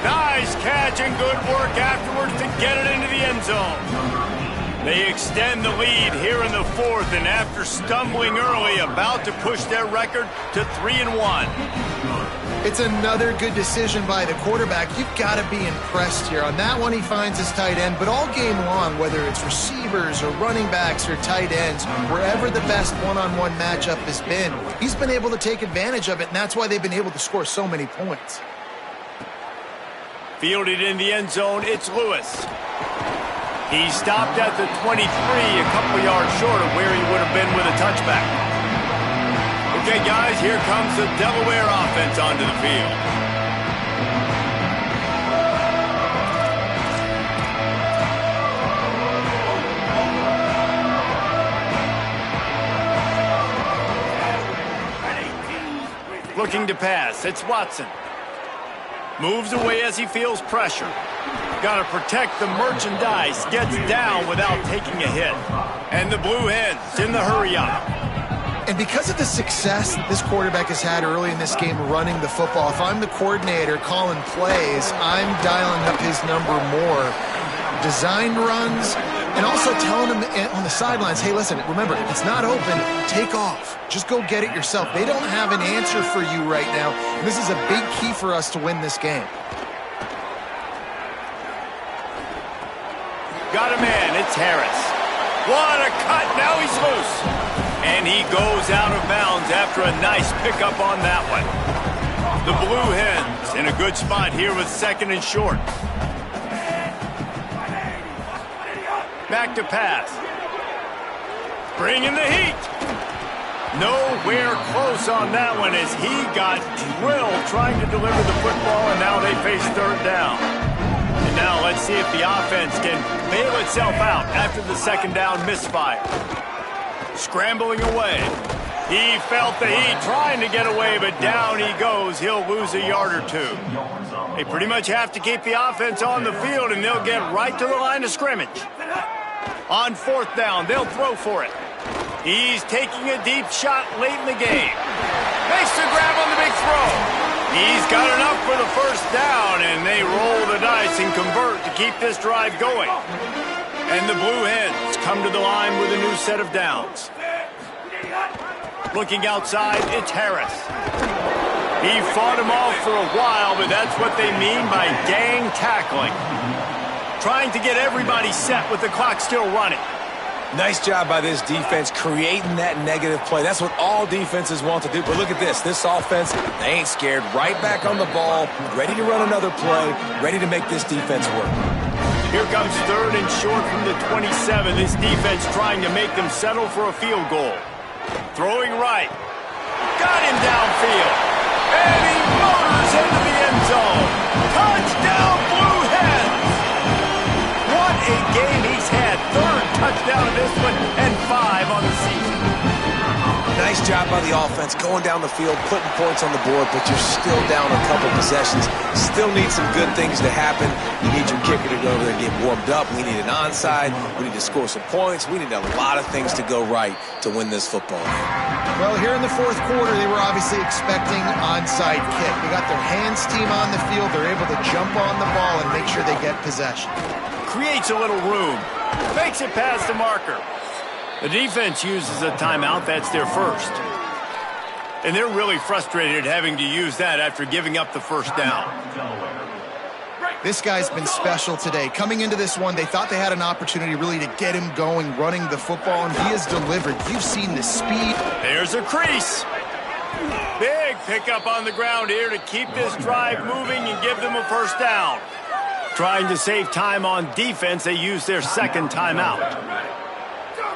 A: Nice catch and good work afterwards to get it into the end zone. They extend the lead here in the 4th, and after stumbling early, about to push their record to 3-1.
C: It's another good decision by the quarterback. You've got to be impressed here. On that one, he finds his tight end, but all game long, whether it's receivers or running backs or tight ends, wherever the best one-on-one matchup has been, he's been able to take advantage of it, and that's why they've been able to score so many points.
A: Fielded in the end zone, it's Lewis. He stopped at the 23, a couple yards short of where he would have been with a touchback. Okay, guys, here comes the Delaware offense onto the field. Looking to pass, it's Watson. Moves away as he feels pressure. Got to protect the merchandise, gets down without taking a hit. And the Blue Hens in the hurry-up.
C: And because of the success that this quarterback has had early in this game running the football, if I'm the coordinator calling plays, I'm dialing up his number more. Designed runs, and also telling him on the sidelines, hey, listen, remember, if it's not open, take off. Just go get it yourself. They don't have an answer for you right now, and this is a big key for us to win this game.
A: Got a man, it's Harris. What a cut, now he's loose. And he goes out of bounds after a nice pickup on that one. The Blue Hens in a good spot here with 2nd and short. Back to pass. Bringing the heat. Nowhere close on that one as he got drilled trying to deliver the football, and now they face 3rd down. And now let's see if the offense can bail itself out after the 2nd down misfire. Scrambling away. He felt the heat trying to get away, but down he goes. He'll lose a yard or 2. They pretty much have to keep the offense on the field, and they'll get right to the line of scrimmage. On 4th down, they'll throw for it. He's taking a deep shot late in the game. Makes the grab on the big throw. He's got enough for the 1st down, and they roll the dice and convert to keep this drive going. And the Blue Hens come to the line with a new set of downs. Looking outside, it's Harris. He fought him off for a while, but that's what they mean by gang tackling. Trying to get everybody set with the clock still running.
D: Nice job by this defense creating that negative play. That's what all defenses want to do. But look at this. This offense, they ain't scared. Right back on the ball, ready to run another play, ready to make this defense work.
A: Here comes 3rd and short from the 27. This defense trying to make them settle for a field goal. Throwing right. Got him downfield. And he motors into the end zone. Touchdown, Blue Hens! What a game he's had. 3rd touchdown of this one and 5 on the season.
D: Nice job by the offense going down the field, putting points on the board, but you're still down a couple possessions. Still need some good things to happen. You need your kicker to go over there and get warmed up. We need an onside. We need to score some points. We need a lot of things to go right to win this football game.
C: Well, here in the 4th quarter, they were obviously expecting onside kick. They got their hands team on the field. They're able to jump on the ball and make sure they get possession.
A: Creates a little room. Makes it past the marker. The defense uses a timeout. That's their 1st. And they're really frustrated having to use that after giving up the 1st down.
C: This guy's been special today. Coming into this one, they thought they had an opportunity really to get him going, running the football, and he has delivered. You've seen the speed.
A: There's a crease. Big pickup on the ground here to keep this drive moving and give them a 1st down. Trying to save time on defense, they use their 2nd timeout.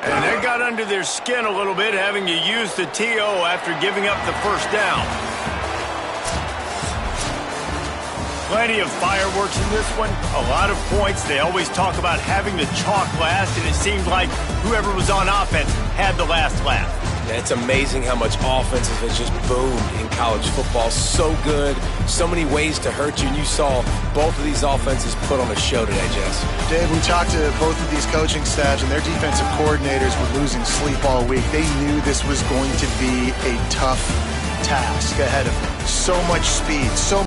A: And that got under their skin a little bit, having to use the TO after giving up the first down. Plenty of fireworks in this one. A lot of points. They always talk about having the chalk last, and it seemed like whoever was on offense had the last laugh.
D: Yeah, it's amazing how much offense has just boomed in college football. So good, so many ways to hurt you, and you saw both of these offenses put on a show today, Jess.
C: Dave, we talked to both of these coaching staffs, and their defensive coordinators were losing sleep all week. They knew this was going to be a tough task ahead of them. So much speed, so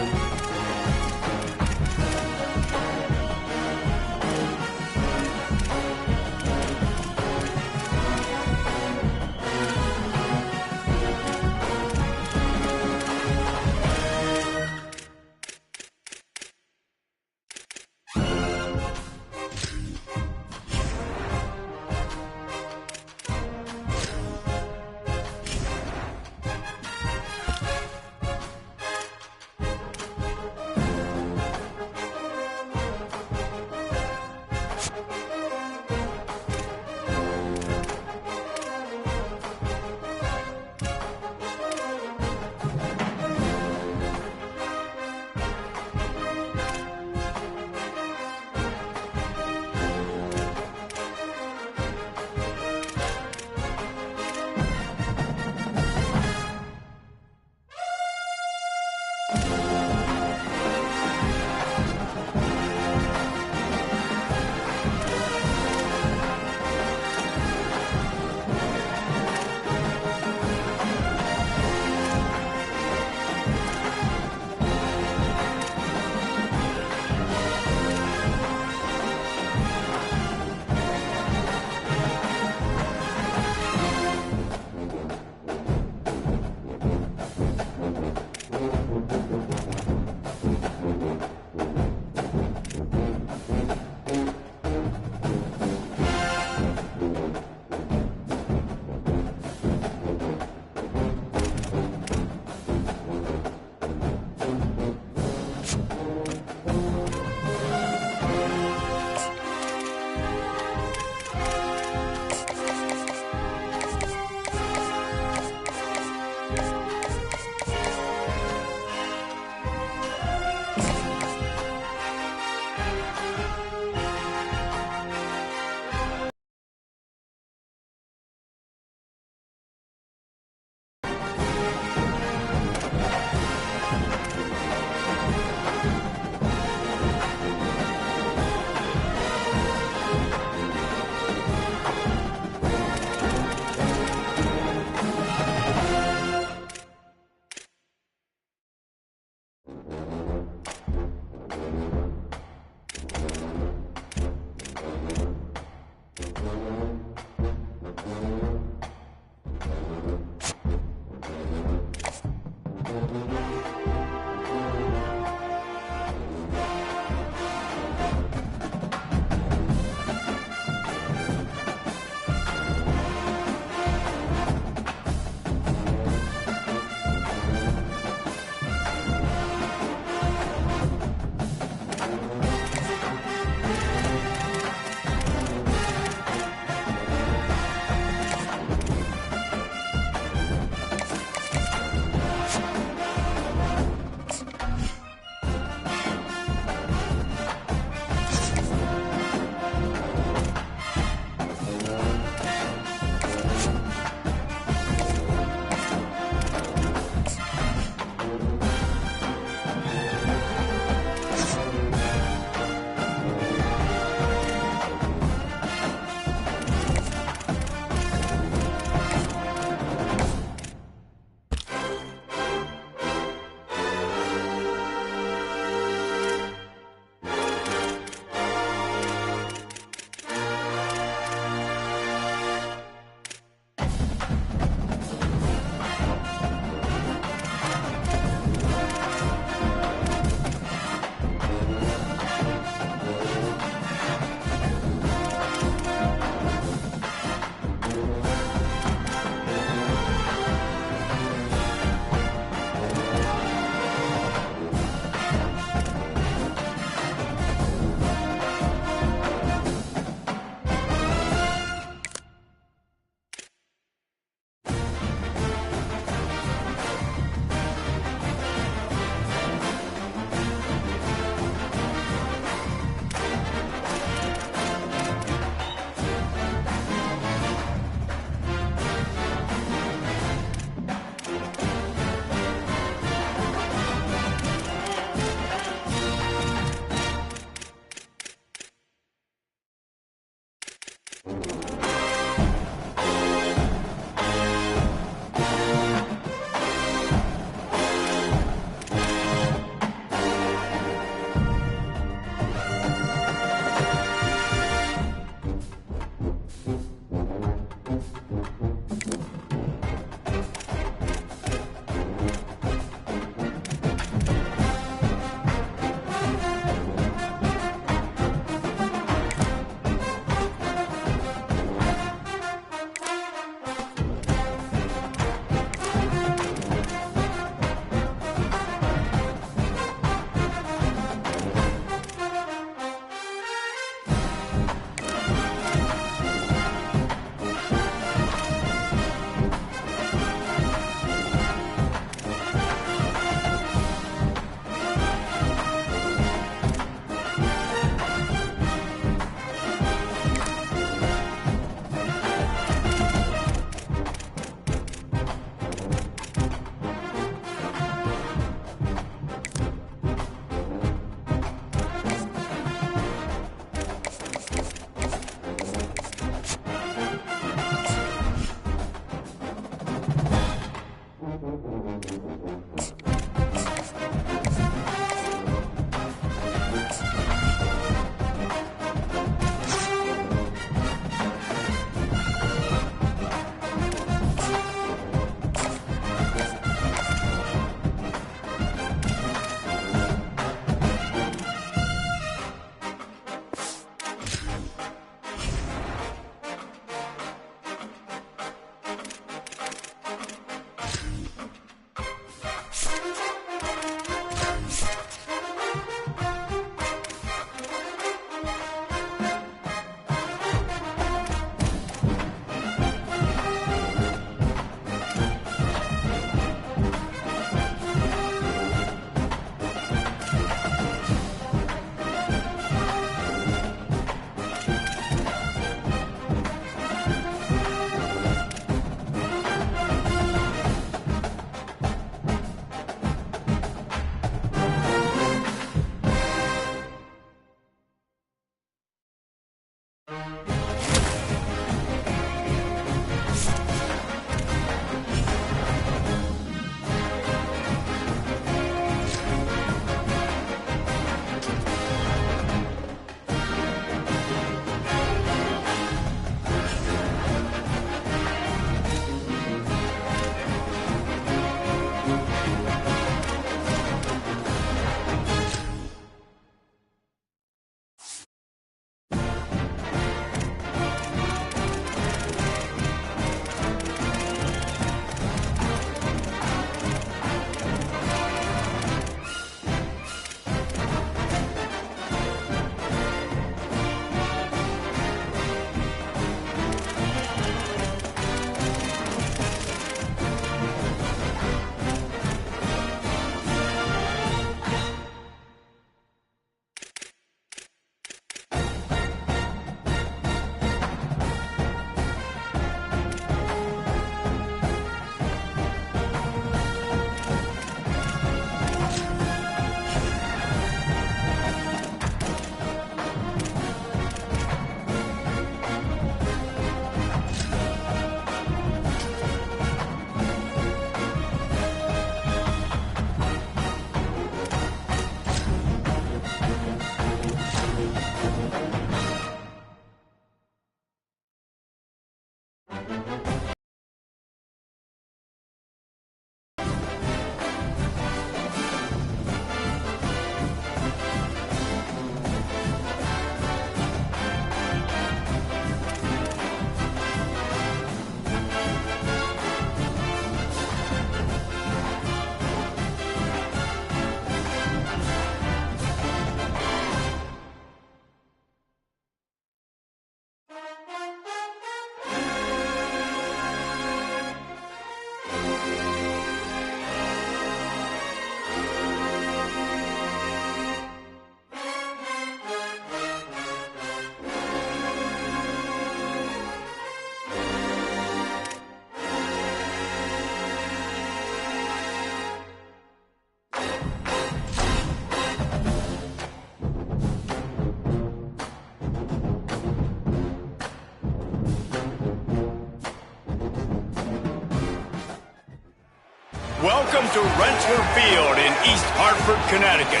A: Welcome to Rentschler Field in East Hartford, Connecticut.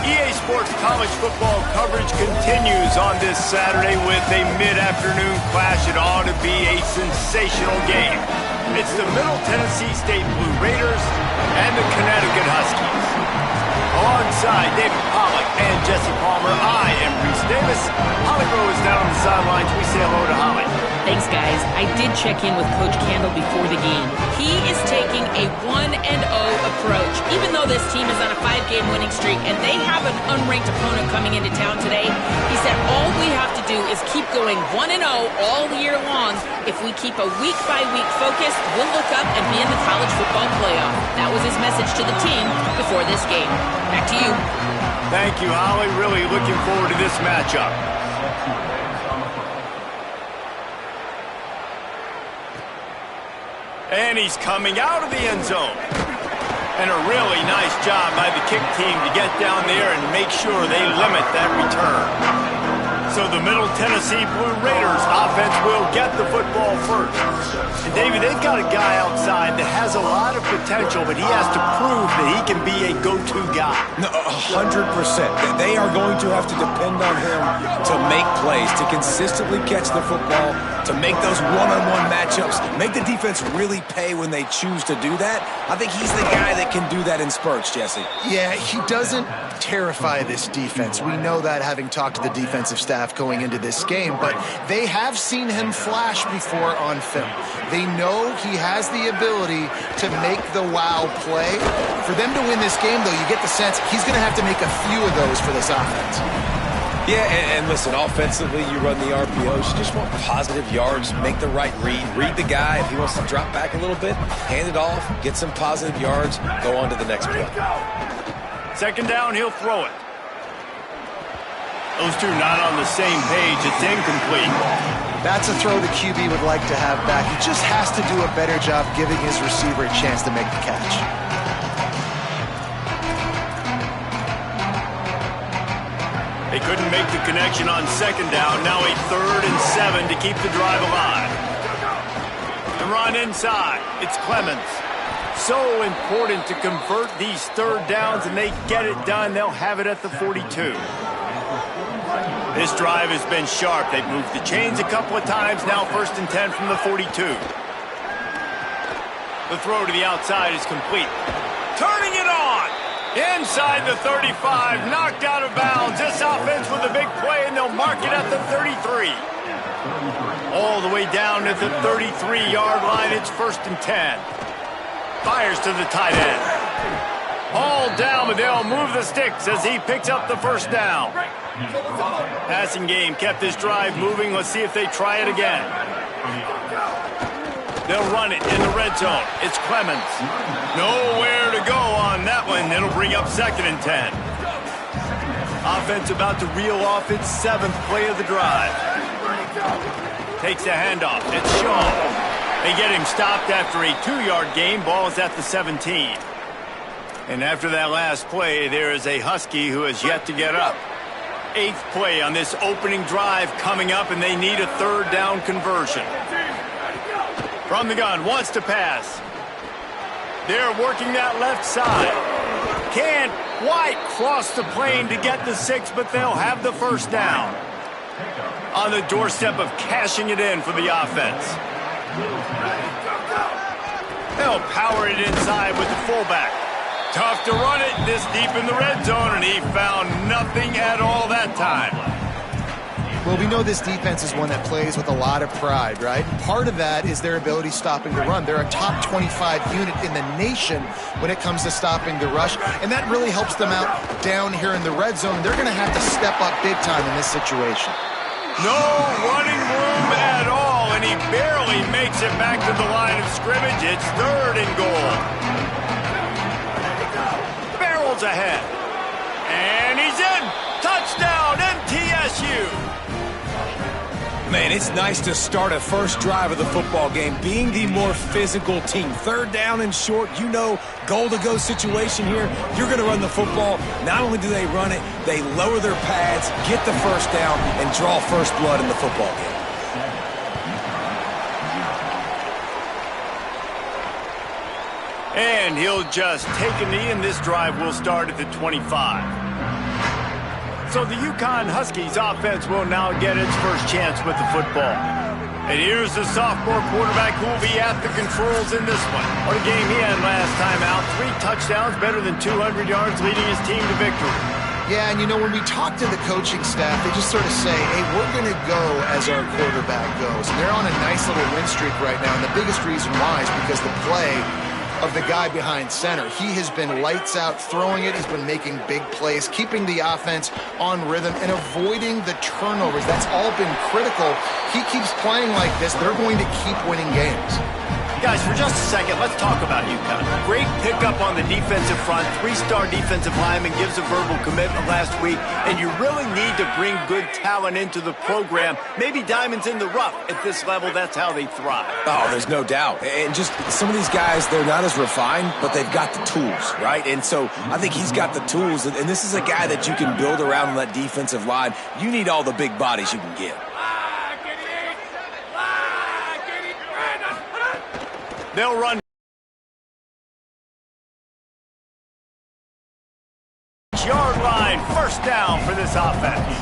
A: EA Sports college football coverage continues on this Saturday with a mid-afternoon clash. It ought to be a sensational game. It's the Middle Tennessee State Blue Raiders and the Connecticut Huskies. Alongside David Pollack and Jesse Palmer, I am Reese Davis. Holly Rowe is down on the sidelines. We say hello to Holly.
B: Thanks, guys. I did check in with Coach Candle before the game. He is taking a 1-0 approach, even though this team is on a 5-game winning streak and they have an unranked opponent coming into town today. He said all we have to do is keep going 1-0 all year long. If we keep a week-by-week focus, we'll look up and be in the college football playoff. That was his message to the team before this game. Back to you.
A: Thank you, Holly. Really looking forward to this matchup. And he's coming out of the end zone. And a really nice job by the kick team to get down there and make sure they limit that return. So the Middle Tennessee Blue Raiders offense will get the football first. And David, they've got a guy outside that has a lot of potential, but he has to prove that he can be a go-to guy.
D: No, 100%. They are going to have to depend on him to make plays, to consistently catch the football, to make those one-on-one matchups, make the defense really pay when they choose to do that. I think he's the guy that can do that in spurts, Jesse.
C: Yeah, he doesn't terrify this defense. We know that, having talked to the defensive staff going into this game, but they have seen him flash before on film. They know he has the ability to make the wow play. For them to win this game, though, you get the sense he's going to have to make a few of those for this offense.
D: Yeah, and listen, offensively, you run the RPOs. You just want positive yards, make the right read the guy. If he wants to drop back a little bit, hand it off, get some positive yards, go on to the next play.
A: Second down, he'll throw it. Those two not on the same page. It's incomplete.
C: That's a throw the QB would like to have back. He just has to do a better job giving his receiver a chance to make the catch.
A: They couldn't make the connection on second down. Now a 3rd and 7 to keep the drive alive. The run inside. It's Clemens. So important to convert these third downs, and they get it done. They'll have it at the 42. This drive has been sharp. They've moved the chains a couple of times. Now 1st and 10 from the 42. The throw to the outside is complete. Turning it on. Inside the 35. Knocked out of bounds. This offense with a big play, and they'll mark it at the 33. All the way down at the 33-yard line. It's 1st and 10. Fires to the tight end. All down, but they'll move the sticks as he picks up the first down. Passing game kept this drive moving. Let's see if they try it again. They'll run it in the red zone. It's Clemens. Nowhere to go on that one. It'll bring up 2nd and 10. Offense about to reel off its 7th play of the drive. Takes the handoff. It's Shaw. They get him stopped after a 2-yard gain. Ball is at the 17. And after that last play, there is a Husky who has yet to get up. 8th play on this opening drive coming up, and they need a 3rd down conversion. From the gun, wants to pass. They're working that left side. Can't quite cross the plane to get the 6, but they'll have the 1st down. On the doorstep of cashing it in for the offense. They'll power it inside with the fullback. Tough to run it this deep in the red zone, and he found nothing at all that time.
C: Well, we know this defense is one that plays with a lot of pride, right? Part of that is their ability stopping the run. They're a top 25 unit in the nation when it comes to stopping the rush, and that really helps them out down here in the red zone. They're going to have to step up big time in this situation.
A: No running room at all, and he barely makes it back to the line of scrimmage. It's 3rd and goal. Barrels ahead. And he's in. Touchdown, MTSU.
D: Man, it's nice to start a first drive of the football game being the more physical team. 3rd down and short, you know, goal-to-go situation here. You're going to run the football. Not only do they run it, they lower their pads, get the 1st down, and draw first blood in the football game.
A: And he'll just take a knee, and this drive will start at the 25. So the UConn Huskies offense will now get its first chance with the football. And here's the sophomore quarterback who will be at the controls in this one. What a game he had last time out. 3 touchdowns, better than 200 yards, leading his team to victory.
C: Yeah, and you know, when we talk to the coaching staff, they just sort of say, hey, we're going to go as our quarterback goes. And they're on a nice little win streak right now, and the biggest reason why is because the play of the guy behind center. He has been lights out throwing it. He's been making big plays, keeping the offense on rhythm and avoiding the turnovers. That's all been critical. He keeps playing like this, they're going to keep winning games.
A: Guys, for just a second, let's talk about UConn. Great pickup on the defensive front. 3-star defensive lineman gives a verbal commitment last week, and you really need to bring good talent into the program. Maybe diamonds in the rough. At this level, that's how they thrive.
D: Oh, there's no doubt. And just some of these guys, they're not as refined, but they've got the tools, right? And so I think he's got the tools, and this is a guy that you can build around on that defensive line. You need all the big bodies you can get.
A: They'll run. Yard line, first down for this offense.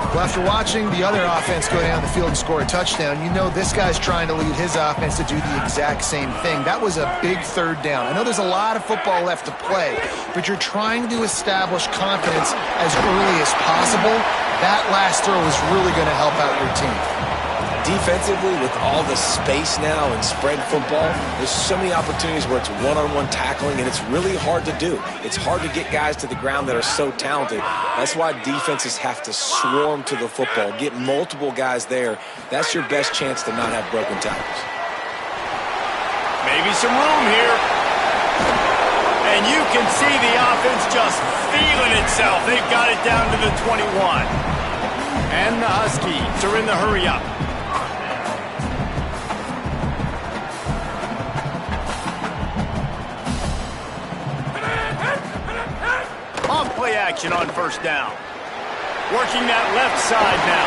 C: Well, after watching the other offense go down the field and score a touchdown, you know this guy's trying to lead his offense to do the exact same thing. That was a big third down. I know there's a lot of football left to play, but you're trying to establish confidence as early as possible. That last throw is really going to help out your team.
D: Defensively, with all the space now and spread football, there's so many opportunities where it's one-on-one tackling, and it's really hard to do. It's hard to get guys to the ground that are so talented. That's why defenses have to swarm to the football, get multiple guys there. That's your best chance to not have broken tackles.
A: Maybe some room here. And you can see the offense just feeling itself. They've got it down to the 21. And the Huskies are in the hurry-up. Play action on first down. Working that left side now.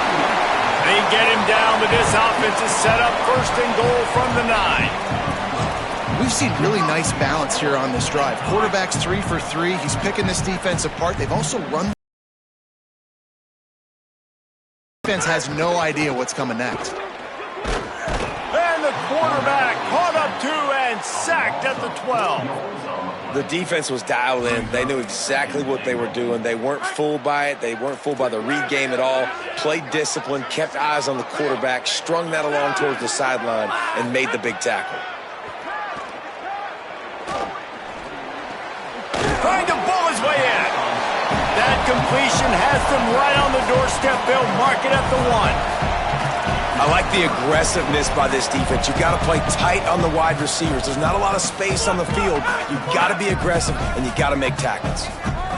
A: They get him down, but this offense is set up first and goal from the 9.
C: We've seen really nice balance here on this drive. Quarterback's 3 for 3. He's picking this defense apart. They've also run. Defense has no idea what's coming next.
A: And the quarterback caught up to and sacked at the 12.
D: The defense was dialed in. They knew exactly what they were doing. They weren't fooled by it. They weren't fooled by the read game at all. Played discipline, kept eyes on the quarterback, strung that along towards the sideline, and made the big tackle.
A: Trying to bull his way in. That completion has them right on the doorstep. They'll mark it at the 1.
D: I like the aggressiveness by this defense. You've got to play tight on the wide receivers. There's not a lot of space on the field. You've got to be aggressive, and you've got to make tackles.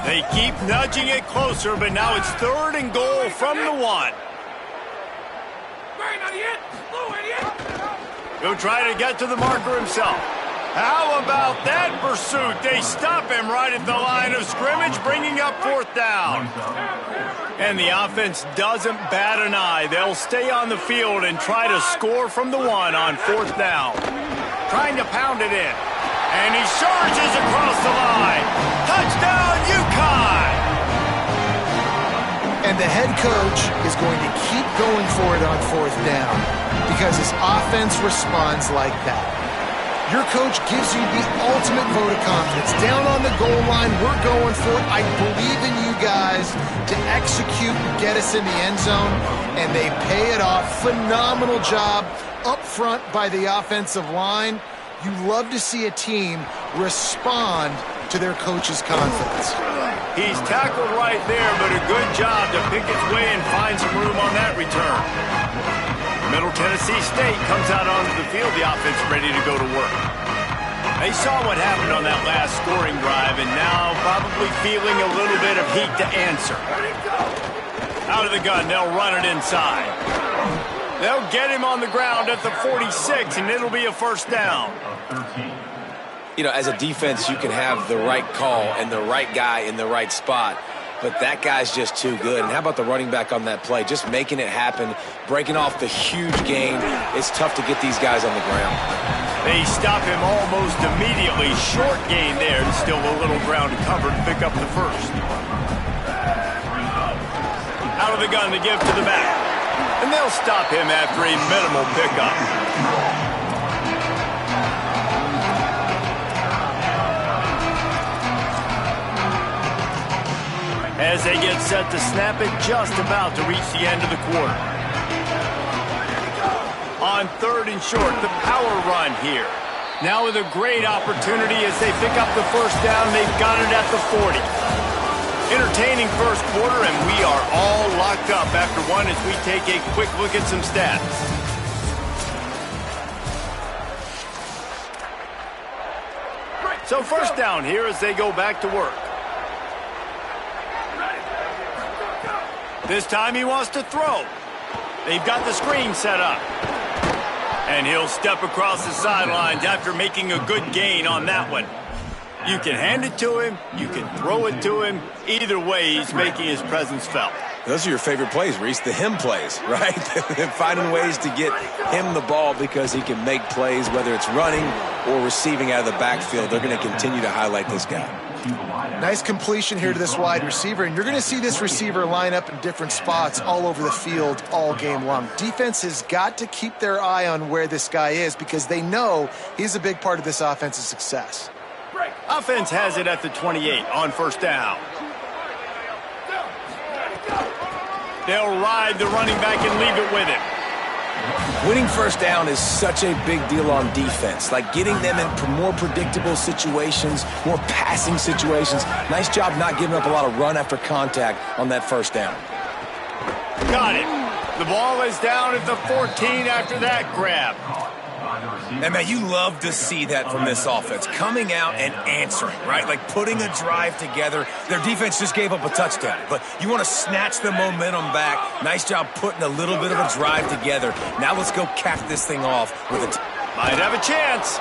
A: They keep nudging it closer, but now it's 3rd and goal from the 1. He'll try to get to the marker himself. How about that pursuit? They stop him right at the line of scrimmage, bringing up 4th down. And the offense doesn't bat an eye. They'll stay on the field and try to score from the 1 on 4th down. Trying to pound it in. And he surges across the line. Touchdown, UConn!
C: And the head coach is going to keep going for it on 4th down because his offense responds like that. Your coach gives you the ultimate vote of confidence. Down on the goal line, we're going for it. I believe in you guys to execute and get us in the end zone, and they pay it off. Phenomenal job up front by the offensive line. You love to see a team respond to their coach's confidence.
A: He's tackled right there, but a good job to pick its way and find some room on that return. Middle Tennessee State comes out onto the field. The offense ready to go to work. They saw what happened on that last scoring drive and now probably feeling a little bit of heat to answer. Out of the gun, they'll run it inside. They'll get him on the ground at the 46, and it'll be a first down.
D: You know, as a defense, you can have the right call and the right guy in the right spot. but that guy's just too good. And how about the running back on that play? Just making it happen, breaking off the huge gain. It's tough to get these guys on the ground.
A: They stop him almost immediately. Short gain there, and still a little ground to cover to pick up the first. Out of the gun to give to the back. And they'll stop him after a minimal pickup. As they get set to snap it, just about to reach the end of the quarter. On 3rd and short, the power run here. Now with a great opportunity as they pick up the first down. They've got it at the 40. Entertaining first quarter, and we are all locked up after one as we take a quick look at some stats. So first down here as they go back to work. This time he wants to throw. They've got the screen set up. And he'll step across the sidelines after making a good gain on that one. You can hand it to him. You can throw it to him. Either way, he's making his presence felt.
D: Those are your favorite plays, Reese, the him plays, right? Finding ways to get him the ball because he can make plays, whether it's running or receiving out of the backfield. They're going to continue to highlight this guy.
C: Nice completion here to this wide receiver, and you're going to see this receiver line up in different spots all over the field all game long. Defense has got to keep their eye on where this guy is because they know he's a big part of this offense's success.
A: Offense has it at the 28 on first down. They'll ride the running back and leave it with him.
D: Winning first down is such a big deal on defense, like getting them in more predictable situations, more passing situations. Nice job not giving up a lot of run after contact on that first down.
A: Got it. The ball is down at the 14 after that grab.
D: And, man, you love to see that from this offense, coming out and answering, right? Like putting a drive together. Their defense just gave up a touchdown, but you want to snatch the momentum back. Nice job putting a little bit of a drive together. Now let's go cap this thing off with a
A: might have a chance.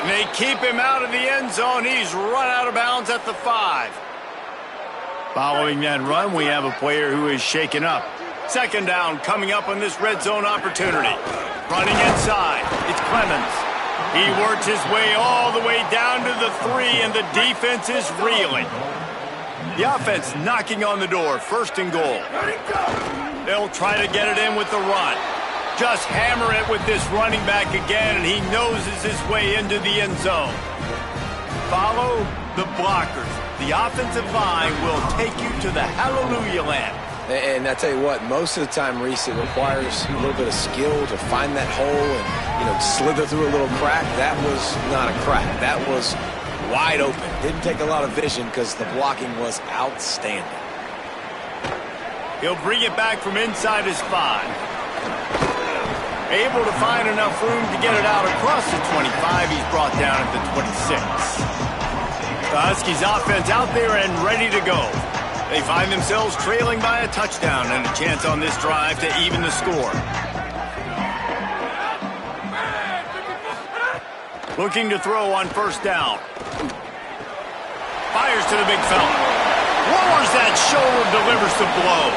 A: And they keep him out of the end zone. He's run out of bounds at the 5. Following that run, we have a player who is shaken up. Second down coming up on this red zone opportunity. Running inside, it's Clemens. He works his way all the way down to the 3, and the defense is reeling. The offense knocking on the door, 1st and goal. They'll try to get it in with the run. Just hammer it with this running back again, and he noses his way into the end zone. Follow the blockers. The offensive line will take you to the hallelujah land.
D: And I tell you what, most of the time, Reese, it requires a little bit of skill to find that hole and, slither through a little crack. That was not a crack. That was wide open. Didn't take a lot of vision because the blocking was outstanding.
A: He'll bring it back from inside his 5. Able to find enough room to get it out across the 25. He's brought down at the 26. The Huskies offense out there and ready to go. They find themselves trailing by a touchdown and a chance on this drive to even the score. Looking to throw on first down. Fires to the big fella. Lowers that shoulder, delivers the blow.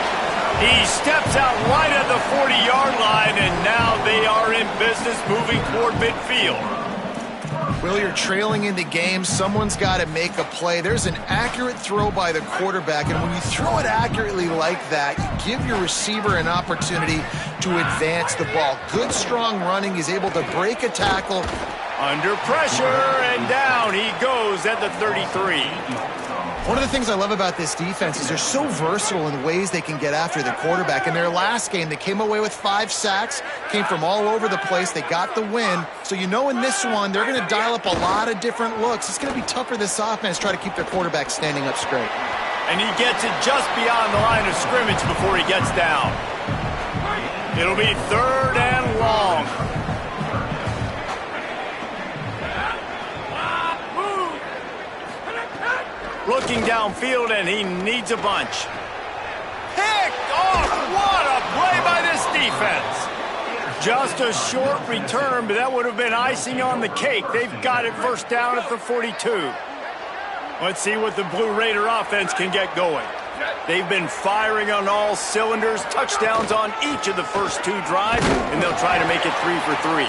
A: He steps out right at the 40-yard line, and now they are in business moving toward midfield.
C: Will, you're trailing in the game. Someone's got to make a play. There's an accurate throw by the quarterback, and when you throw it accurately like that, you give your receiver an opportunity to advance the ball. Good, strong running. He's able to break a tackle.
A: Under pressure, and down he goes at the 33.
C: One of the things I love about this defense is they're so versatile in the ways they can get after the quarterback. In their last game, they came away with 5 sacks, came from all over the place. They got the win. So in this one, they're going to dial up a lot of different looks. It's going to be tough for this offense to try to keep their quarterback standing up straight.
A: And he gets it just beyond the line of scrimmage before he gets down. It'll be 3rd and long. Looking downfield, and he needs a bunch. Picked off! What a play by this defense! Just a short return, but that would have been icing on the cake. They've got it first down at the 42. Let's see what the Blue Raider offense can get going. They've been firing on all cylinders, touchdowns on each of the first 2 drives, and they'll try to make it 3 for 3.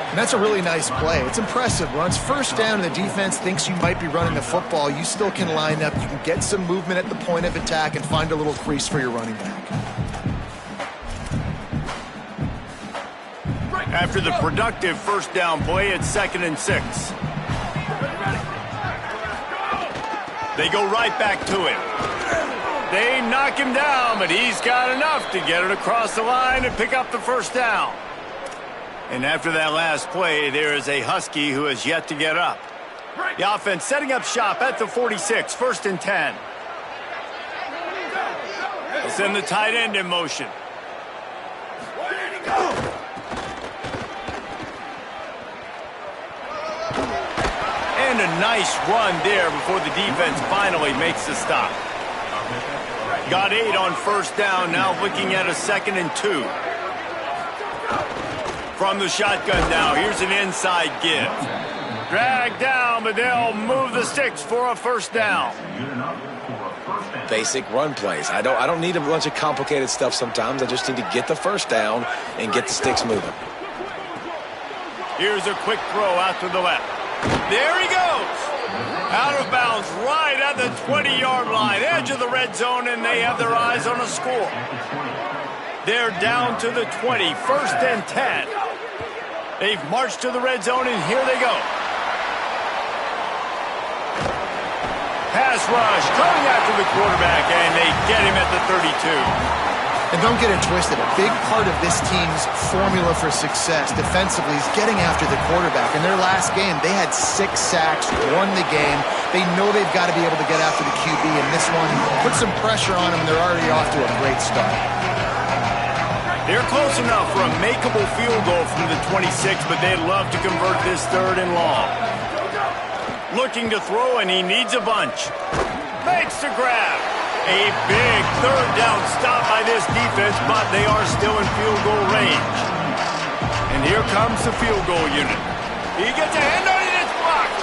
C: And that's a really nice play. It's impressive. When it's first down and the defense thinks you might be running the football, you still can line up. You can get some movement at the point of attack and find a little crease for your running back.
A: After the productive first down play, it's 2nd and 6. They go right back to him. They knock him down, but he's got enough to get it across the line and pick up the first down. And after that last play, there is a Husky who has yet to get up. The offense setting up shop at the 46, 1st and 10. They'll send the tight end in motion. And a nice run there before the defense finally makes the stop. Got 8 on first down, now looking at a 2nd and 2. From the shotgun now, here's an inside give. Drag down, but they'll move the sticks for a first down.
D: Basic run plays. I don't need a bunch of complicated stuff sometimes. I just need to get the first down and get the sticks moving.
A: Here's a quick throw out to the left. There he goes. Out of bounds right at the 20-yard line, edge of the red zone, and they have their eyes on a score. They're down to the 20, 1st and 10. They've marched to the red zone, and here they go. Pass rush coming after the quarterback, and they get him at the 32.
C: And don't get it twisted. A big part of this team's formula for success defensively is getting after the quarterback. In their last game, they had 6 sacks, won the game. They know they've got to be able to get after the QB, and this one put some pressure on them, and they're already off to a great start.
A: They're close enough for a makeable field goal from the 26, but they'd love to convert this 3rd and long. Looking to throw, and he needs a bunch. Makes the grab. A big 3rd down stop by this defense, but they are still in field goal range. And here comes the field goal unit. He gets a hand on it, it's blocked.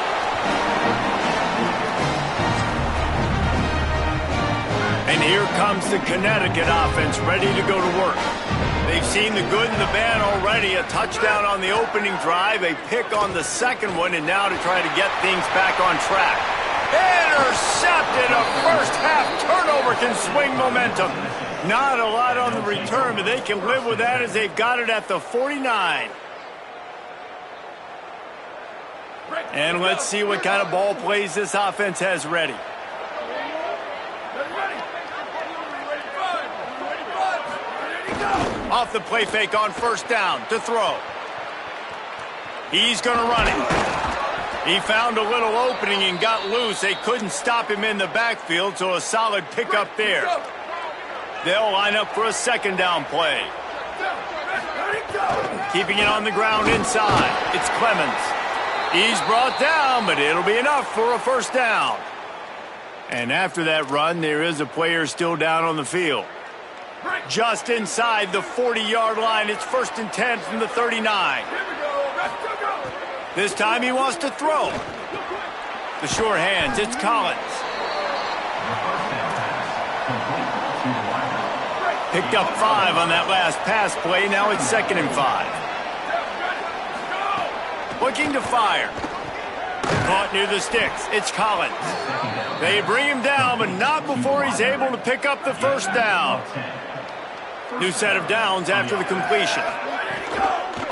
A: And here comes the Connecticut offense ready to go to work. They've seen the good and the bad already. A touchdown on the opening drive, a pick on the second one, and now to try to get things back on track. Intercepted. A first-half turnover can swing momentum. Not a lot on the return, but they can live with that as they've got it at the 49. And let's see what kind of ball plays this offense has ready. Off the play fake on first down to throw. He's going to run it. He found a little opening and got loose. They couldn't stop him in the backfield, so a solid pickup there. They'll line up for a 2nd down play. Keeping it on the ground inside. It's Clemens. He's brought down, but it'll be enough for a first down. And after that run, there is a player still down on the field. Just inside the 40-yard line, it's 1st and 10 from the 39. This time he wants to throw. The sure hands, it's Collins. Picked up 5 on that last pass play. Now it's 2nd and 5. Looking to fire. Caught near the sticks. It's Collins. They bring him down, but not before he's able to pick up the first down. New set of downs after the completion.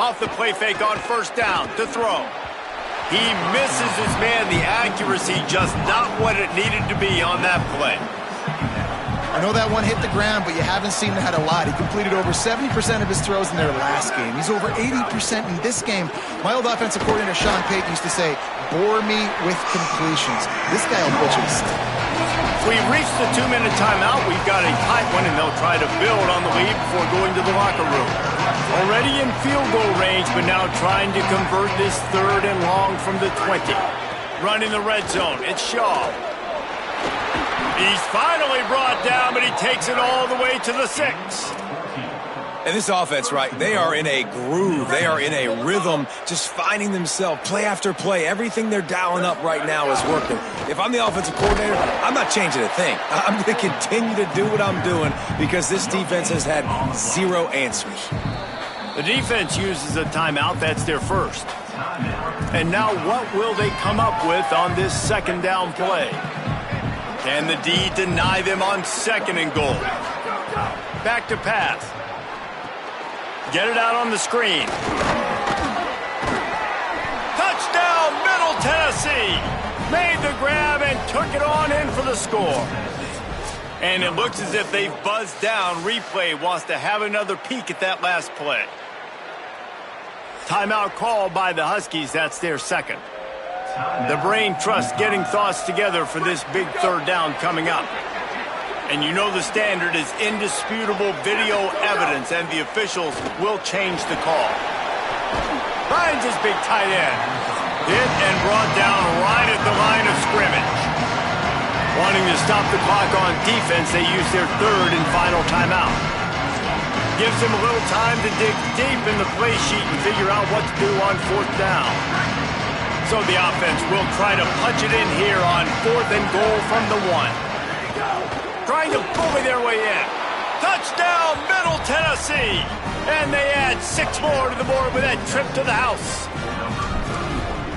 A: Off the play fake on first down to throw. He misses his man. The accuracy just not what it needed to be on that play.
C: I know that one hit the ground, but you haven't seen that a lot. He completed over 70% of his throws in their last game. He's over 80% in this game. My old offensive coordinator, Sean Payton, used to say, bore me with completions. This guy will put you to sleep.
A: We've reached the 2-minute timeout. We've got a tight one, and they'll try to build on the lead before going to the locker room. Already in field goal range, but now trying to convert this 3rd and long from the 20. Running the red zone. It's Shaw. He's finally brought down, but he takes it all the way to the 6.
D: And this offense, right, they are in a groove. They are in a rhythm, just finding themselves play after play. Everything they're dialing up right now is working. If I'm the offensive coordinator, I'm not changing a thing. I'm going to continue to do what I'm doing because this defense has had zero answers.
A: The defense uses a timeout. That's their first. And now what will they come up with on this second down play? Can the D deny them on second and goal? Back to pass. Get it out on the screen. Touchdown, Middle Tennessee. Made the grab and took it on in for the score. And it looks as if they've buzzed down. Replay wants to have another peek at that last play. Timeout called by the Huskies. That's their second. The brain trust getting thoughts together for this big third down coming up. And you know the standard is indisputable video evidence, and the officials will change the call. Finds his big tight end. Hit and brought down right at the line of scrimmage. Wanting to stop the clock on defense, they use their third and final timeout. Gives him a little time to dig deep in the play sheet and figure out what to do on fourth down. So the offense will try to punch it in here on fourth and goal from the 1. Trying to bully their way in. Touchdown, Middle Tennessee. And they add 6 more to the board with that trip to the house.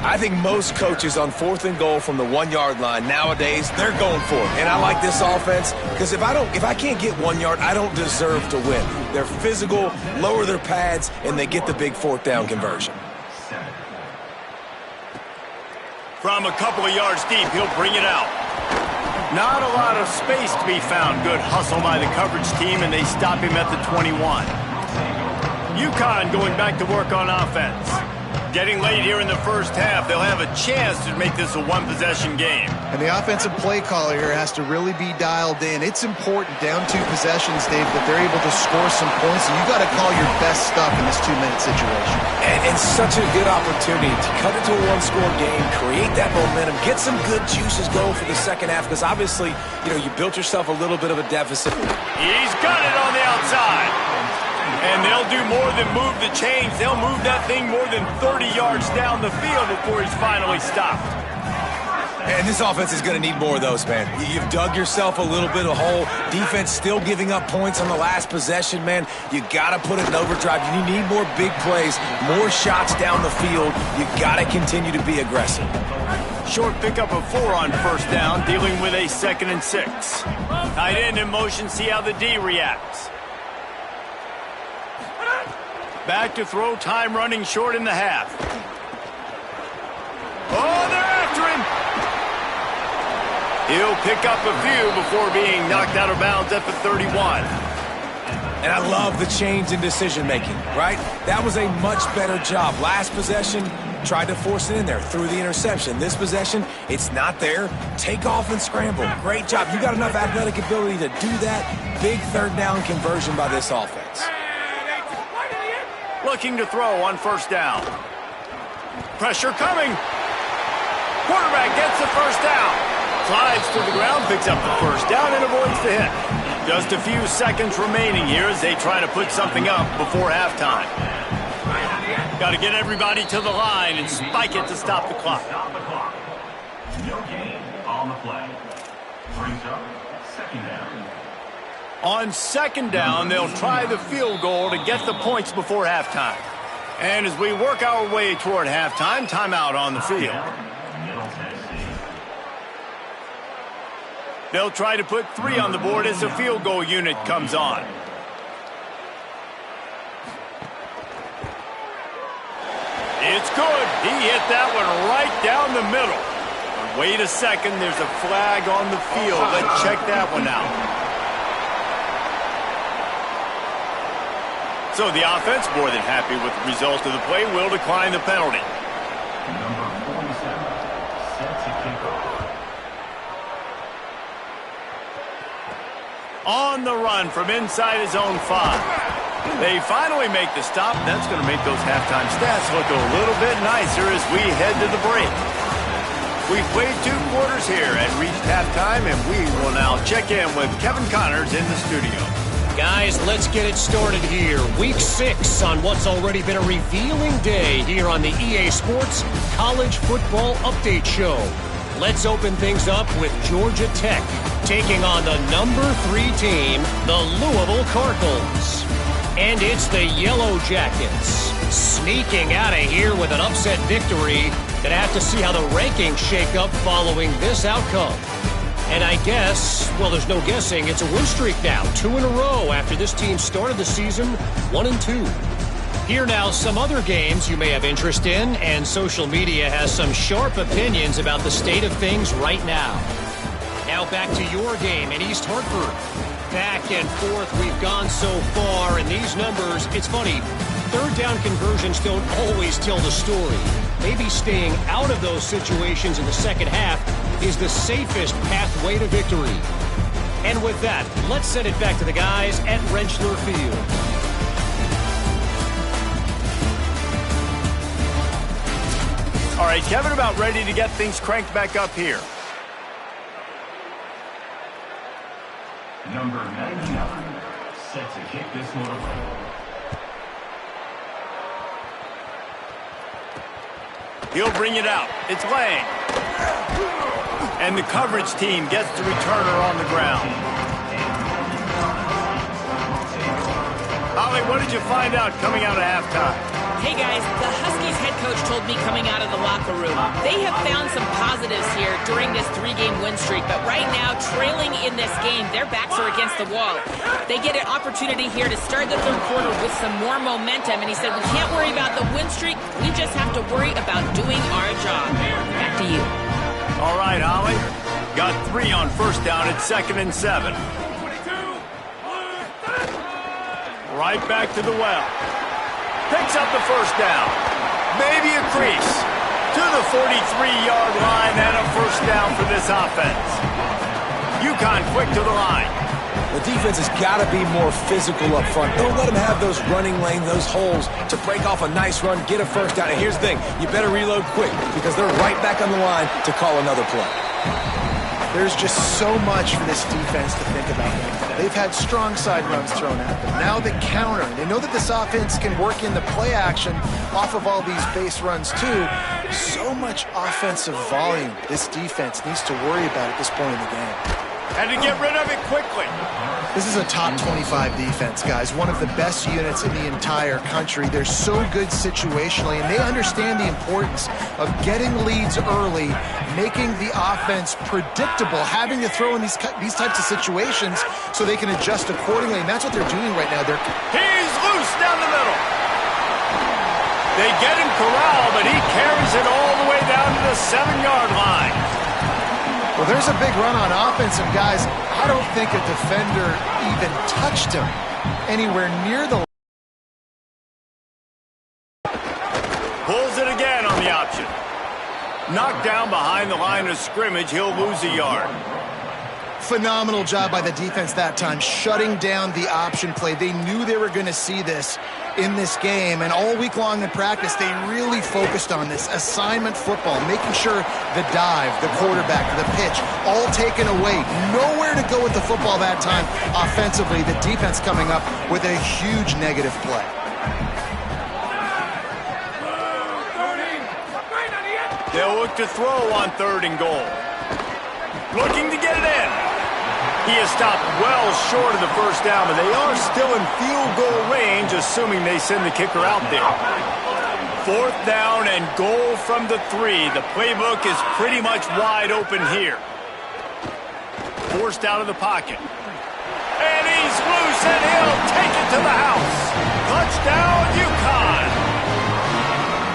D: I think most coaches on fourth and goal from the 1-yard line nowadays, they're going for it. And I like this offense because if I can't get 1 yard, I don't deserve to win. They're physical, lower their pads, and they get the big fourth down conversion.
A: From a couple of yards deep, he'll bring it out. Not a lot of space to be found. Good hustle by the coverage team, and they stop him at the 21. UConn going back to work on offense. Getting late here in the first half, they'll have a chance to make this a one-possession game.
C: And the offensive play caller here has to really be dialed in. It's important down 2 possessions, Dave, that they're able to score some points. And you got to call your best stuff in this 2-minute situation.
D: And such a good opportunity to cut into a one-score game, create that momentum, get some good juices going for the second half. Because obviously, you built yourself a little bit of a deficit.
A: He's got it on the outside. And they'll do more than move the chains. They'll move that thing more than 30 yards down the field before he's finally stopped.
D: And this offense is going to need more of those, man. You've dug yourself a little bit of a hole. Defense still giving up points on the last possession, man. You got to put it in overdrive. You need more big plays, more shots down the field. You got to continue to be aggressive.
A: Short pickup of 4 on first down, dealing with a 2nd and 6. Tight end in motion, see how the D reacts. Back to throw, time running short in the half. Oh, they're after him. He'll pick up a few before being knocked out of bounds at the 31.
D: And I love the change in decision-making, right? That was a much better job. Last possession, tried to force it in there, threw the interception. This possession, it's not there. Take off and scramble. Great job. You got enough athletic ability to do that. Big third down conversion by this offense.
A: Looking to throw on first down. Pressure coming. Quarterback gets the first down. Slides to the ground, picks up the first down, and avoids the hit. Just a few seconds remaining here as they try to put something up before halftime. Got to get everybody to the line and spike it to stop the clock.
F: No gain on the play. Brings up second down.
A: On second down, they'll try the field goal to get the points before halftime. And as we work our way toward halftime, timeout on the field. They'll try to put 3 on the board as the field goal unit comes on. It's good. He hit that one right down the middle. Wait a second, there's a flag on the field. Let's check that one out. So the offense, more than happy with the result of the play, will decline the penalty.
F: Number 47 sets a kickoff.
A: On the run from inside his own 5. They finally make the stop. That's going to make those halftime stats look a little bit nicer as we head to the break. We've played 2 quarters here and reached halftime, and we will now check in with Kevin Connors in the studio.
E: Guys, let's get it started here. Week 6 on what's already been a revealing day here on the EA Sports College Football Update Show. Let's open things up with Georgia Tech taking on the number 3 team, the Louisville Cardinals. And it's the Yellow Jackets sneaking out of here with an upset victory. Gonna have to see how the rankings shake up following this outcome. And I guess, well, there's no guessing, it's a win streak now, 2 in a row after this team started the season 1-2. Here now, some other games you may have interest in, and social media has some sharp opinions about the state of things right now. Now back to your game in East Hartford. Back and forth we've gone so far, and these numbers, it's funny, third down conversions don't always tell the story. Maybe staying out of those situations in the second half is the safest pathway to victory. And with that, let's send it back to the guys at Rentschler Field.
A: All right, Kevin, about ready to get things cranked back up here.
F: Number 99, set to kick this one away.
A: He'll bring it out. It's Lang. And the coverage team gets the returner on the ground. Holly, what did you find out coming out of halftime?
B: Hey guys, the Huskies head coach told me coming out of the locker room, they have found some positives here during this 3-game win streak, but right now, trailing in this game, their backs are against the wall. They get an opportunity here to start the third quarter with some more momentum, and he said, we can't worry about the win streak, we just have to worry about doing our job. Back to you.
A: All right, Holly. Got 3 on first down at 2nd and 7. Right back to the well. Picks up the first down. Maybe a crease. To the 43-yard line and a first down for this offense. UConn quick to the line.
D: The defense has got to be more physical up front. Don't let them have those running lanes, those holes to break off a nice run, get a first down. And here's the thing, you better reload quick because they're right back on the line to call another play.
C: There's just so much for this defense to think about. They've had strong side runs thrown at them. Now the counter. They know that this offense can work in the play action off of all these base runs too. So much offensive volume this defense needs to worry about at this point in the game.
A: And to get rid of it quickly.
C: This is a top 25 defense, guys. One of the best units in the entire country. They're so good situationally, and they understand the importance of getting leads early, making the offense predictable, having to throw in these types of situations so they can adjust accordingly, and that's what they're doing right now.
A: He's loose down the middle. They get him corralled, but he carries it all the way down to the 7-yard line.
C: Well, there's a big run on offense, and guys, I don't think a defender even touched him anywhere near the line.
A: Pulls it again on the option. Knocked down behind the line of scrimmage, he'll lose a yard.
C: Phenomenal job by the defense that time, shutting down the option play. They knew they were going to see this in this game, and all week long in practice, they really focused on this assignment football, making sure the dive, the quarterback, the pitch, all taken away. Nowhere to go with the football that time offensively. The defense coming up with a huge negative play.
A: They'll look to throw on 3rd and goal. Looking to get it in. He is stopped well short of the first down, but they are still in field goal range, assuming they send the kicker out there. 4th down and goal from the 3. The playbook is pretty much wide open here. Forced out of the pocket. And he's loose, and he'll take it to the house. Touchdown, UConn.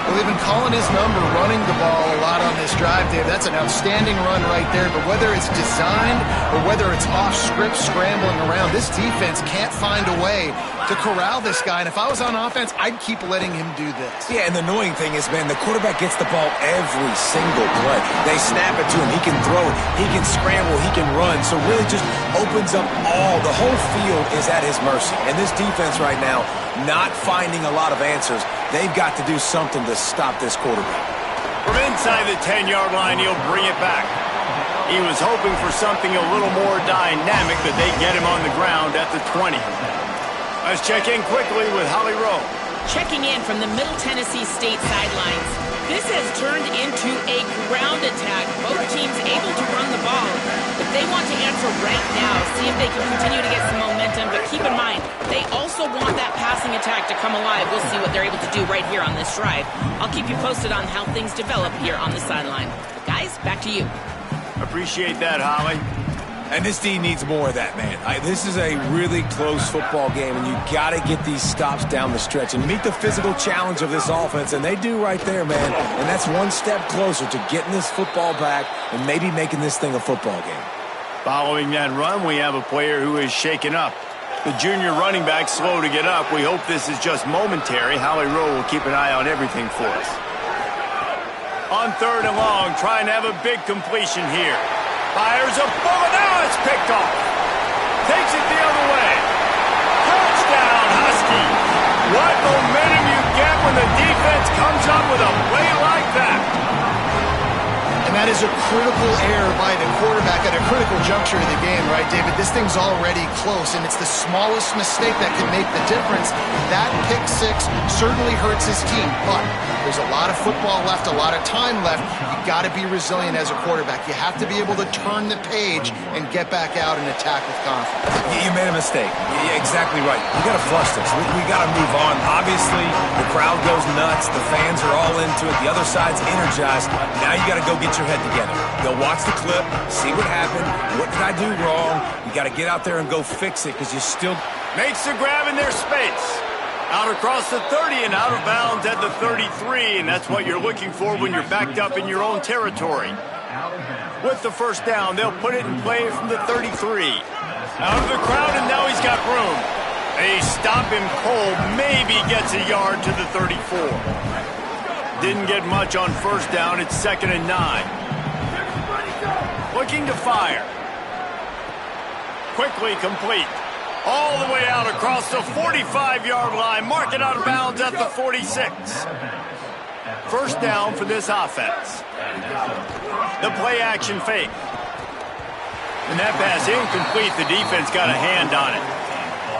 C: Well, they've been calling his number, running the ball a lot on this drive, Dave. That's an outstanding run right there. But whether it's designed or whether it's off script, scrambling around, this defense can't find a way to corral this guy. And if I was on offense, I'd keep letting him do this.
D: Yeah, and the annoying thing is, man, the quarterback gets the ball every single play. They snap it to him. He can throw it. He can scramble. He can run. So really just opens up the whole field is at his mercy. And this defense right now, not finding a lot of answers. They've got to do something to stop this quarterback.
A: From inside the 10-yard line, he'll bring it back. He was hoping for something a little more dynamic, but they get him on the ground at the 20. Let's check in quickly with Holly Rowe.
B: Checking in from the Middle Tennessee State sidelines. This has turned into a ground attack. Both teams able to run the ball, but they want to answer right now, see if they can continue to get some momentum. But keep in mind, they also want that passing attack to come alive. We'll see what they're able to do right here on this drive. I'll keep you posted on how things develop here on the sideline. Guys, back to you.
A: Appreciate that, Holly.
D: And this D needs more of that, man. This is a really close football game, and you got to get these stops down the stretch and meet the physical challenge of this offense, and they do right there, man. And that's one step closer to getting this football back and maybe making this thing a football game.
A: Following that run, we have a player who is shaken up. The junior running back slow to get up. We hope this is just momentary. Holly Rowe will keep an eye on everything for us. On 3rd and long, trying to have a big completion here. Fires a bullet. Now it's picked off. Takes it the other way. Touchdown, Huskies. What momentum you get when the defense comes up with a play like that.
C: And that is a critical error by the quarterback at a critical juncture of the game, right, David? This thing's already close, and it's the smallest mistake that can make the difference. That pick six certainly hurts his team, but there's a lot of football left, a lot of time left. You got to be resilient as a quarterback. You have to be able to turn the page and get back out and attack with confidence.
D: You made a mistake. You're exactly right. You got to flush this. We got to move on. Obviously, the crowd goes nuts. The fans are all into it. The other side's energized. Now you got to go get your head together. Go watch the clip, see what happened. What did I do wrong? You got to get out there and go fix it because you still...
A: Makes the grab in their space. Out across the 30 and out of bounds at the 33, and that's what you're looking for when you're backed up in your own territory. With the first down, they'll put it in play from the 33. Out of the crowd, and now he's got room. They stop him cold, maybe gets a yard to the 34. Didn't get much on first down. It's 2nd and 9. Looking to fire. Quickly complete. All the way out across the 45-yard line. Mark it out of bounds at the 46. First down for this offense. The play action fake. And that pass incomplete. The defense got a hand on it.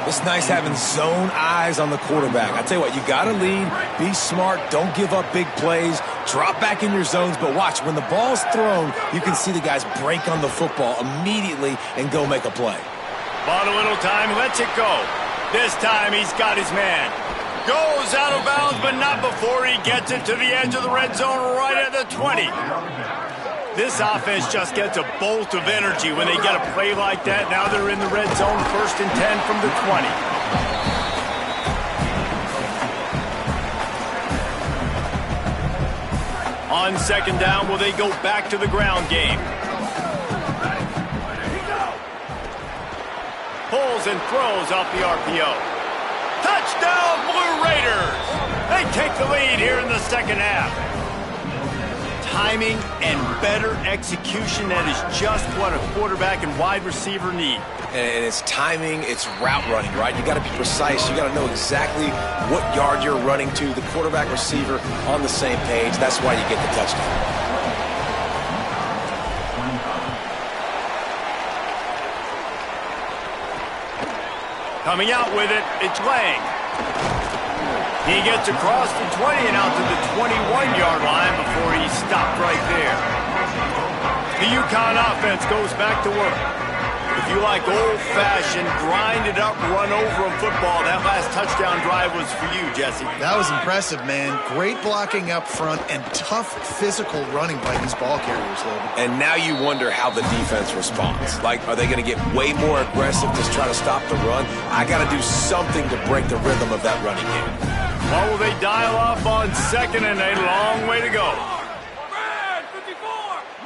D: It's nice having zone eyes on the quarterback. I tell you what, you got to lead, be smart, don't give up big plays, drop back in your zones, but watch, when the ball's thrown, you can see the guys break on the football immediately and go make a play.
A: Bought a little time, lets it go. This time he's got his man. Goes out of bounds, but not before he gets it to the edge of the red zone right at the 20. This offense just gets a bolt of energy when they get a play like that. Now they're in the red zone, 1st and 10 from the 20. On 2nd down, will they go back to the ground game? Pulls and throws off the RPO. Touchdown, Blue Raiders! They take the lead here in the 2nd half. Timing and better execution, that is just what a quarterback and wide receiver need.
D: And it's timing, it's route running, right? You got to be precise. You got to know exactly what yard you're running to. The quarterback, receiver on the same page. That's why you get the touchdown.
A: Coming out with it, it's Lang. He gets across the 20 and out to the 21-yard line before he stopped right there. The UConn offense goes back to work. If you like old-fashioned, grind-it-up, run-over football, that last touchdown drive was for you, Jesse.
C: That was impressive, man. Great blocking up front and tough physical running by these ball carriers, Logan.
D: And now you wonder how the defense responds. Like, are they going to get way more aggressive to try to stop the run? I got to do something to break the rhythm of that running game.
A: What will they dial up on 2nd and a long way to go?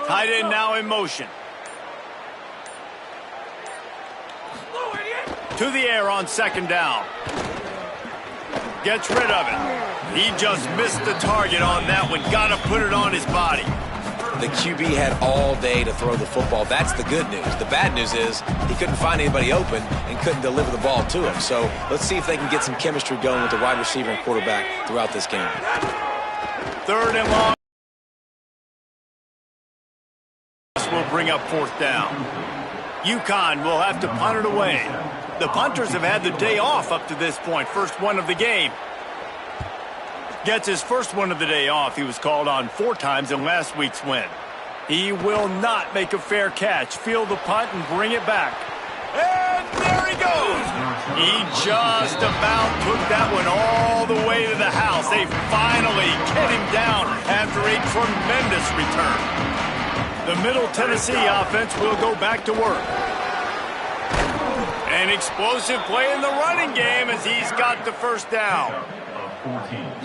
A: Tight end now in motion. To the air on 2nd down. Gets rid of it. He just missed the target on that one. Got to put it on his body.
D: The QB had all day to throw the football. That's the good news. The bad news is he couldn't find anybody open and couldn't deliver the ball to him. So let's see if they can get some chemistry going with the wide receiver and quarterback throughout this game.
A: 3rd and long. will bring up fourth down. UConn will have to punt it away. The punters have had the day off up to this point, first one of the game. Gets his first one of the day off. He was called on 4 times in last week's win. He will not make a fair catch. Field the punt and bring it back. And there he goes. He just about took that one all the way to the house. They finally get him down after a tremendous return. The Middle Tennessee offense will go back to work. An explosive play in the running game as he's got the first down.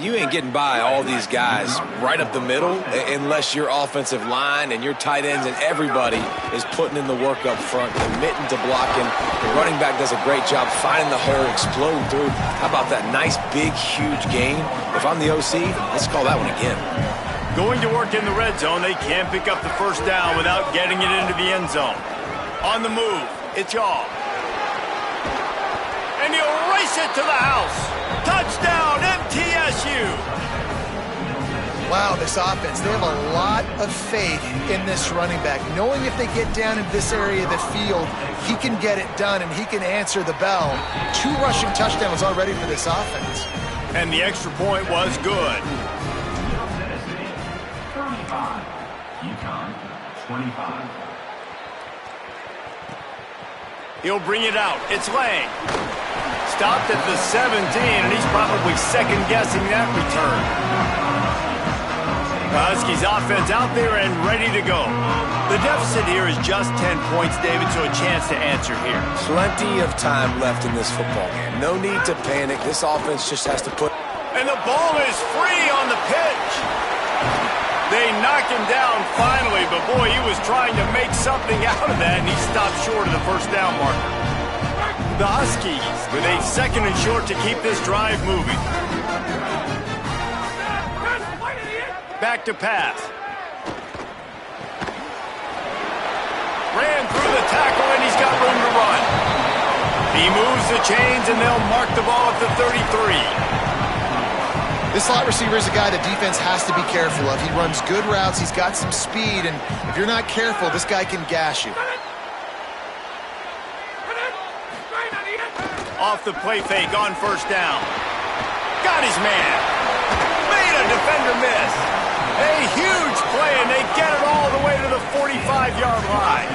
D: You ain't getting by all these guys right up the middle unless your offensive line and your tight ends and everybody is putting in the work up front, committing to blocking. The running back does a great job finding the hole, exploding through. How about that nice, big, huge gain? If I'm the OC, let's call that one again.
A: Going to work in the red zone, they can't pick up the first down without getting it into the end zone. On the move, it's Yaw. And he'll race it to the house. Touchdown, MTSU.
C: Wow, this offense, they have a lot of faith in this running back, knowing if they get down into this area of the field, he can get it done and he can answer the bell. 2 rushing touchdowns already for this offense.
A: And the extra point was good.
F: 35. UConn, 25.
A: He'll bring it out. It's Lang. Stopped at the 17, and he's probably second-guessing that return. The Huskies offense out there and ready to go. The deficit here is just 10 points, David, so a chance to answer here.
D: Plenty of time left in this football game. No need to panic. This offense just has to put...
A: And the ball is free on the pitch. They knock him down finally, but boy, he was trying to make something out of that, and he stopped short of the first down marker. The Huskies with a 2nd and short to keep this drive moving. Back to pass. Ran through the tackle, and he's got room to run. He moves the chains, and they'll mark the ball at the 33.
C: This slot receiver is a guy the defense has to be careful of. He runs good routes, he's got some speed, and if you're not careful, this guy can gash you.
A: Off the play fake on first down. Got his man. Made a defender miss. A huge play, and they get it all the way to the 45-yard line.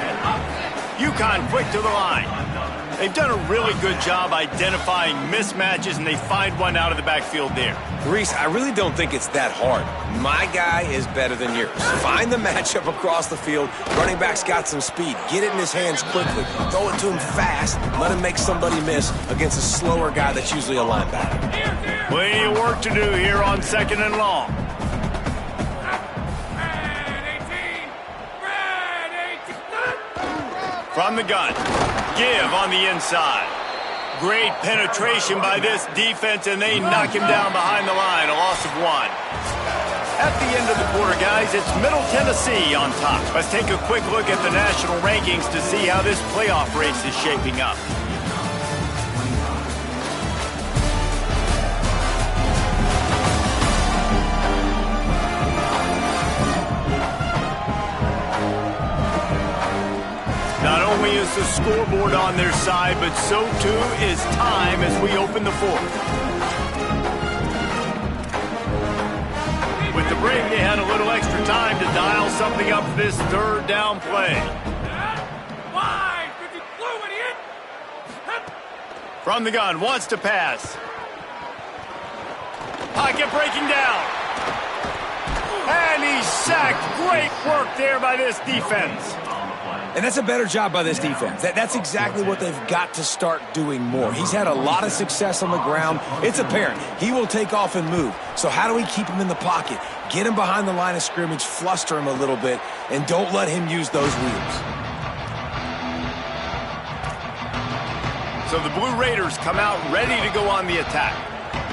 A: UConn quick to the line. They've done a really good job identifying mismatches, and they find one out of the backfield there.
D: Reese, I really don't think it's that hard. My guy is better than yours. Find the matchup across the field. Running back's got some speed. Get it in his hands quickly. Throw it to him fast. Let him make somebody miss against a slower guy that's usually a linebacker.
A: Plenty of work to do here on 2nd and long. From the gun. Give on the inside. Great penetration by this defense, and they knock him down behind the line, a loss of 1. At the end of the quarter, guys, it's Middle Tennessee on top. Let's take a quick look at the national rankings to see how this playoff race is shaping up. Not only is the scoreboard on their side, but so too is time as we open the 4th. With the break, they had a little extra time to dial something up for this 3rd down play. From the gun, wants to pass. Pocket breaking down. And he's sacked. Great work there by this defense.
D: And that's a better job by this defense. That's exactly what they've got to start doing more. He's had a lot of success on the ground. It's apparent he will take off and move. So how do we keep him in the pocket? Get him behind the line of scrimmage, fluster him a little bit, and don't let him use those wheels.
A: So the Blue Raiders come out ready to go on the attack.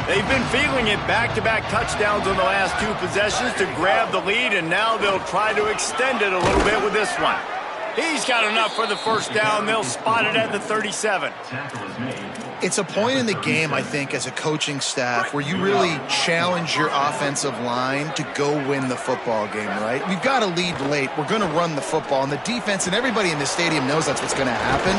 A: They've been feeling it, back-to-back touchdowns on the last 2 possessions to grab the lead, and now they'll try to extend it a little bit with this one. He's got enough for the first down. They'll spot it at the 37.
C: It's a point in the game, I think, as a coaching staff where you really challenge your offensive line to go win the football game, right? We've got a lead late. We're going to run the football. And the defense and everybody in the stadium knows that's what's going to happen.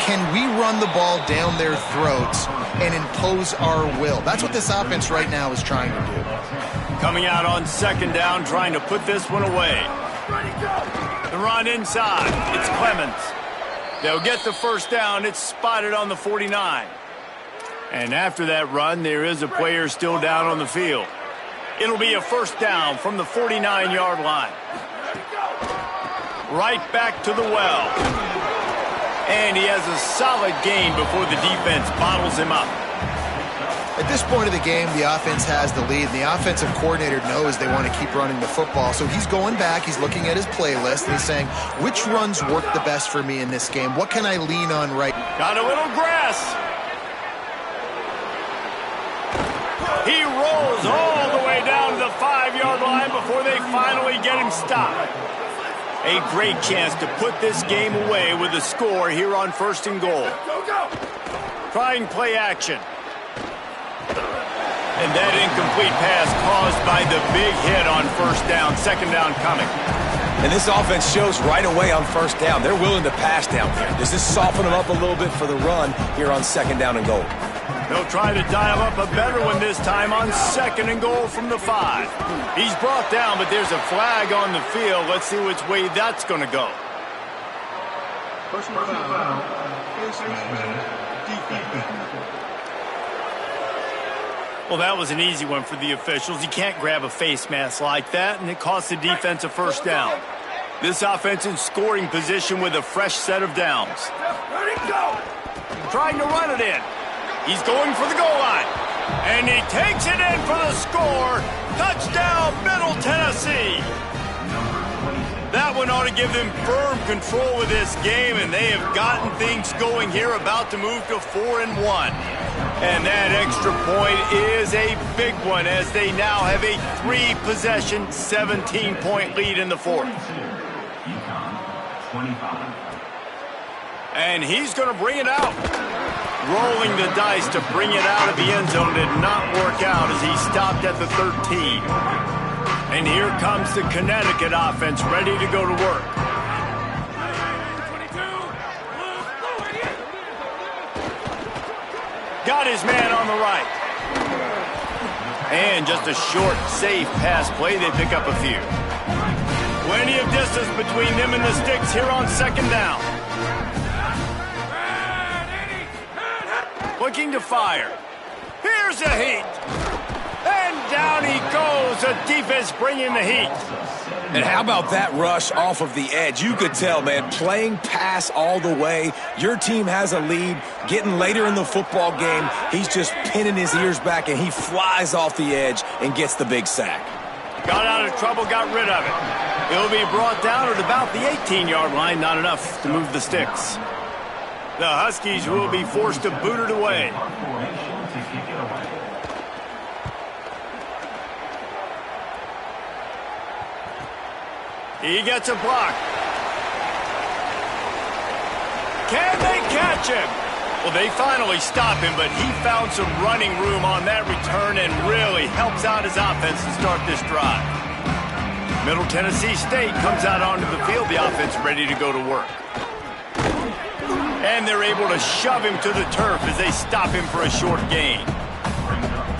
C: Can we run the ball down their throats and impose our will? That's what this offense right now is trying to do.
A: Coming out on second down, trying to put this one away. The run inside. It's Clemens. They'll get the first down. It's spotted on the 49. And after that run, there is a player still down on the field. It'll be a first down from the 49-yard line. Right back to the well. And he has a solid gain before the defense bottles him up.
C: At this point of the game, the offense has the lead, and the offensive coordinator knows they want to keep running the football. So he's going back, he's looking at his playlist, and he's saying, which runs work the best for me in this game? What can I lean on right now?
A: Got a little grass. He rolls all the way down to the 5-yard line before they finally get him stopped. A great chance to put this game away with a score here on first and goal. Trying play action. And that incomplete pass caused by the big hit on first down. Second down coming.
D: And this offense shows right away on first down. They're willing to pass down here. Does this soften them up a little bit for the run here on second down and goal?
A: They'll try to dial up a better one this time on second and goal from the 5. He's brought down, but there's a flag on the field. Let's see which way that's going to go.
F: Personal foul. Defense.
A: Well, that was an easy one for the officials. You can't grab a face mask like that, and it costs the defense a first down. This offense in scoring position with a fresh set of downs. Trying to run it in. He's going for the goal line. And he takes it in for the score. Touchdown, Middle Tennessee. That one ought to give them firm control of this game, and they have gotten things going here, about to move to 4-1. And that extra point is a big one as they now have a 3-possession, 17-point lead in the fourth. And he's going to bring it out. Rolling the dice to bring it out of the end zone did not work out as he stopped at the 13. And here comes the Connecticut offense ready to go to work. Got his man on the right. And just a short, safe pass play. They pick up a few. Plenty of distance between them and the sticks here on second down. Looking to fire. Here's the heat. And down he goes. The defense bringing the heat.
D: And how about that rush off of the edge? You could tell, man, playing pass all the way. Your team has a lead. Getting later in the football game, he's just pinning his ears back, and he flies off the edge and gets the big sack.
A: Got out of trouble, got rid of it. He'll be brought down at about the 18-yard line. Not enough to move the sticks. The Huskies will be forced to boot it away. He gets a block. Can they catch him? Well, they finally stop him, but he found some running room on that return and really helps out his offense to start this drive. Middle Tennessee State comes out onto the field. The offense ready to go to work. And they're able to shove him to the turf as they stop him for a short gain.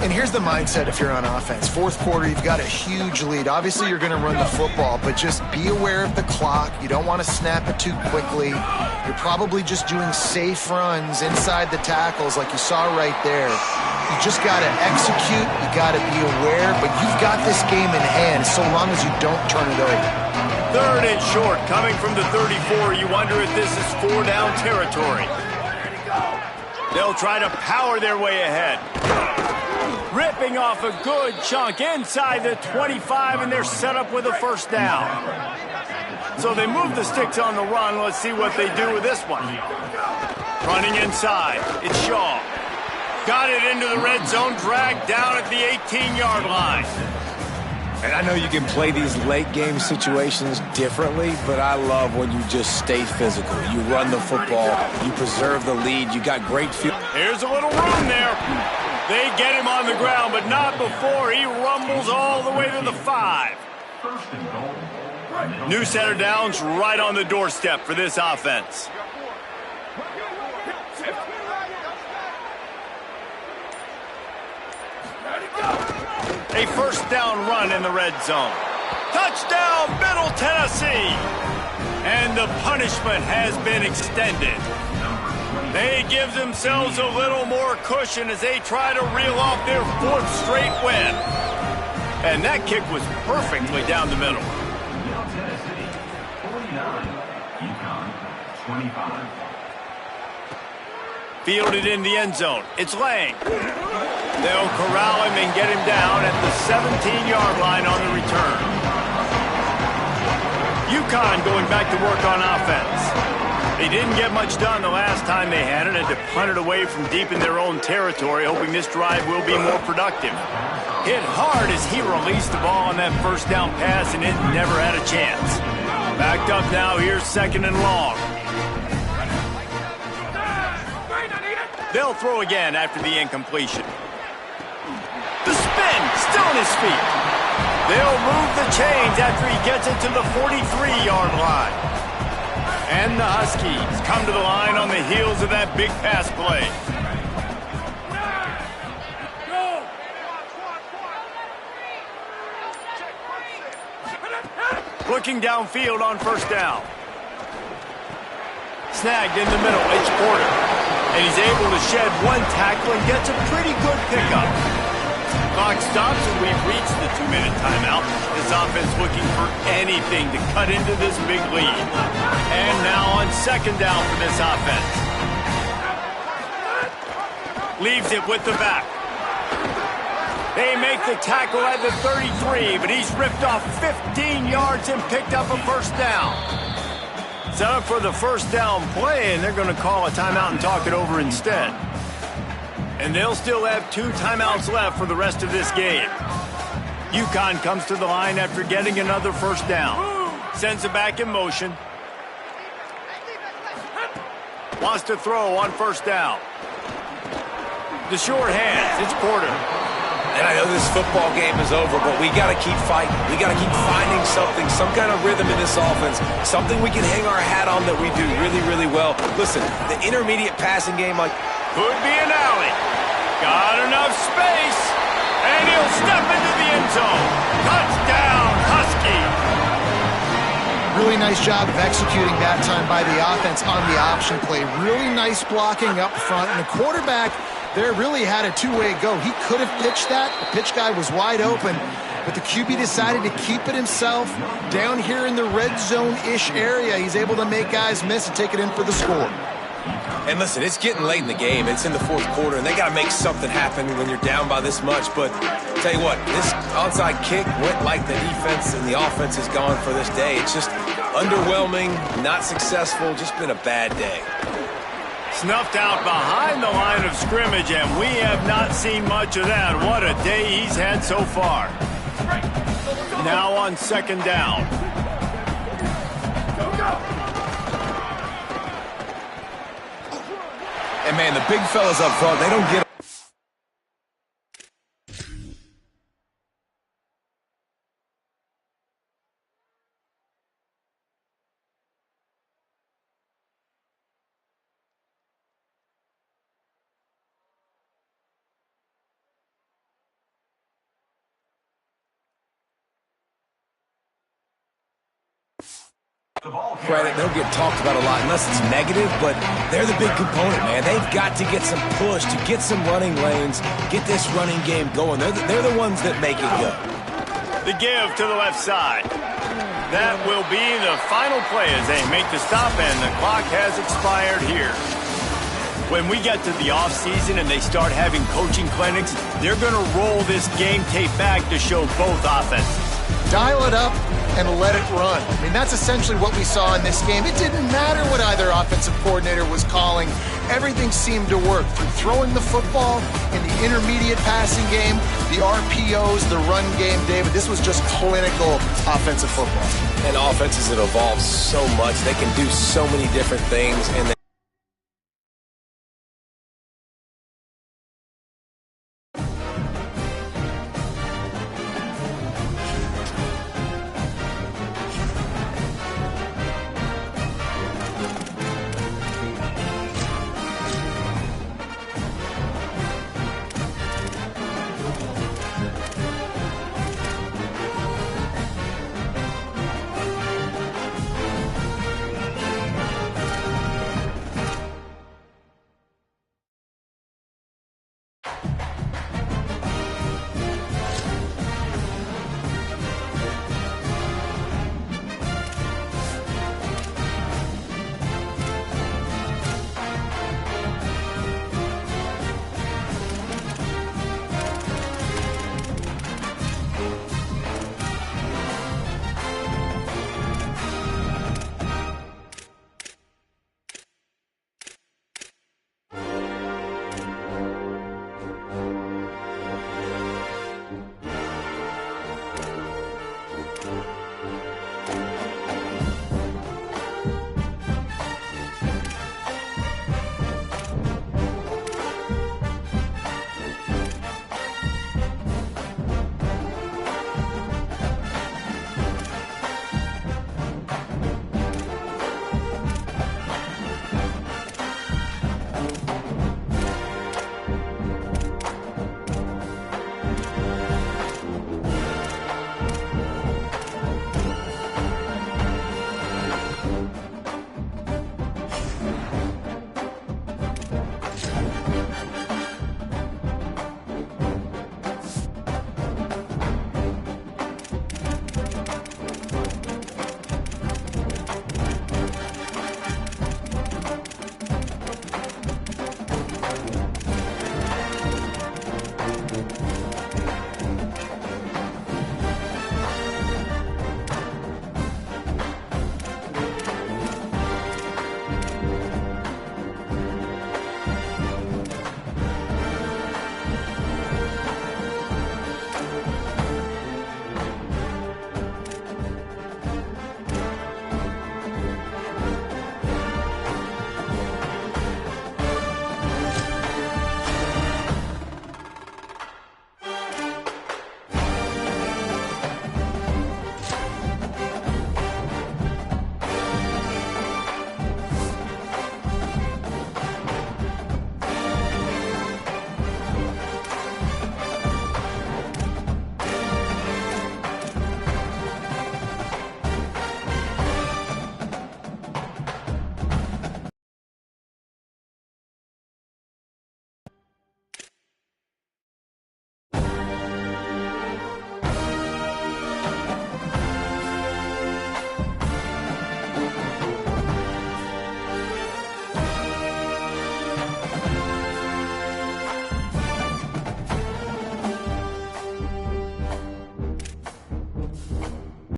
C: And here's the mindset if you're on offense. Fourth quarter, you've got a huge lead. Obviously, you're going to run the football, but just be aware of the clock. You don't want to snap it too quickly. You're probably just doing safe runs inside the tackles like you saw right there. You just got to execute. You got to be aware, but you've got this game in hand so long as you don't turn it over.
A: Third and short, coming from the 34. You wonder if this is 4-down territory. They'll try to power their way ahead. Ripping off a good chunk inside the 25, and they're set up with a first down. So they move the sticks on the run. Let's see what they do with this one. Running inside. It's Shaw. Got it into the red zone, dragged down at the 18-yard line.
D: And I know you can play these late-game situations differently, but I love when you just stay physical. You run the football, you preserve the lead, you got great field.
A: Here's a little room there. They get him on the ground, but not before he rumbles all the way to the 5. New center downs right on the doorstep for this offense. A first down run in the red zone. Touchdown, Middle Tennessee. And the punishment has been extended. They give themselves a little more cushion as they try to reel off their 4th straight win. And that kick was perfectly down the middle.
F: Middle Tennessee, 49. UConn, 25.
A: Fielded in the end zone. It's Lang. They'll corral him and get him down at the 17-yard line on the return. UConn going back to work on offense. They didn't get much done the last time they had it, and to punt it away from deep in their own territory, hoping this drive will be more productive. Hit hard as he released the ball on that first down pass, and it never had a chance. Backed up now, here's 2nd and long. They'll throw again after the incompletion. The spin, still on his feet. They'll move the chains after he gets it to the 43-yard line. And the Huskies come to the line on the heels of that big pass play. Looking downfield on first down. Snagged in the middle, it's Porter. And he's able to shed one tackle and gets a pretty good pickup. Clock stops and we've reached the 2-minute timeout. This offense looking for anything to cut into this big lead. And now on 2nd down for this offense. Leaves it with the back. They make the tackle at the 33, but he's ripped off 15 yards and picked up a first down. Set up for the first down play, and they're going to call a timeout and talk it over instead. And they'll still have 2 timeouts left for the rest of this game. UConn comes to the line after getting another first down. Sends it back in motion. Wants to throw on first down. The short hands, it's Porter.
D: And I know this football game is over, but we got to keep fighting. We got to keep finding something, some kind of rhythm in this offense, something we can hang our hat on that we do really, really well. Listen, the intermediate passing game, like,
A: could be an alley. Got enough space, and he'll step into the end zone. Touchdown, Huskies.
C: Really nice job of executing that time by the offense on the option play. Really nice blocking up front, and the quarterback there really had a two-way go. He could have pitched that. The pitch guy was wide open, but the QB decided to keep it himself. Down here in the red zone-ish area, he's able to make guys miss and take it in for the score.
D: And listen, it's getting late in the game. It's in the 4th quarter, and they got to make something happen when you're down by this much. But tell you what, this onside kick went like the defense and the offense is gone for this day. It's just underwhelming, not successful, just been a bad day.
A: Snuffed out behind the line of scrimmage, and we have not seen much of that. What a day he's had so far. Now on 2nd down.
D: And man, the big fellas up front, they don't get... credit. They'll get talked about a lot unless it's negative, but they're the big component, man. They've got to get some push, to get some running lanes, get this running game going. They're the ones that make it go.
A: The give to the left side. That will be the final play as they make the stop, and the clock has expired here. When we get to the offseason and they start having coaching clinics, they're going to roll this game tape back to show both offenses.
C: Dial it up and let it run. I mean, that's essentially what we saw in this game. It didn't matter what either offensive coordinator was calling everything seemed to work through throwing the football in the intermediate passing game, the RPOs, the run game. David, this was just clinical offensive football.
D: And offenses that evolve so much. They can do so many different things, and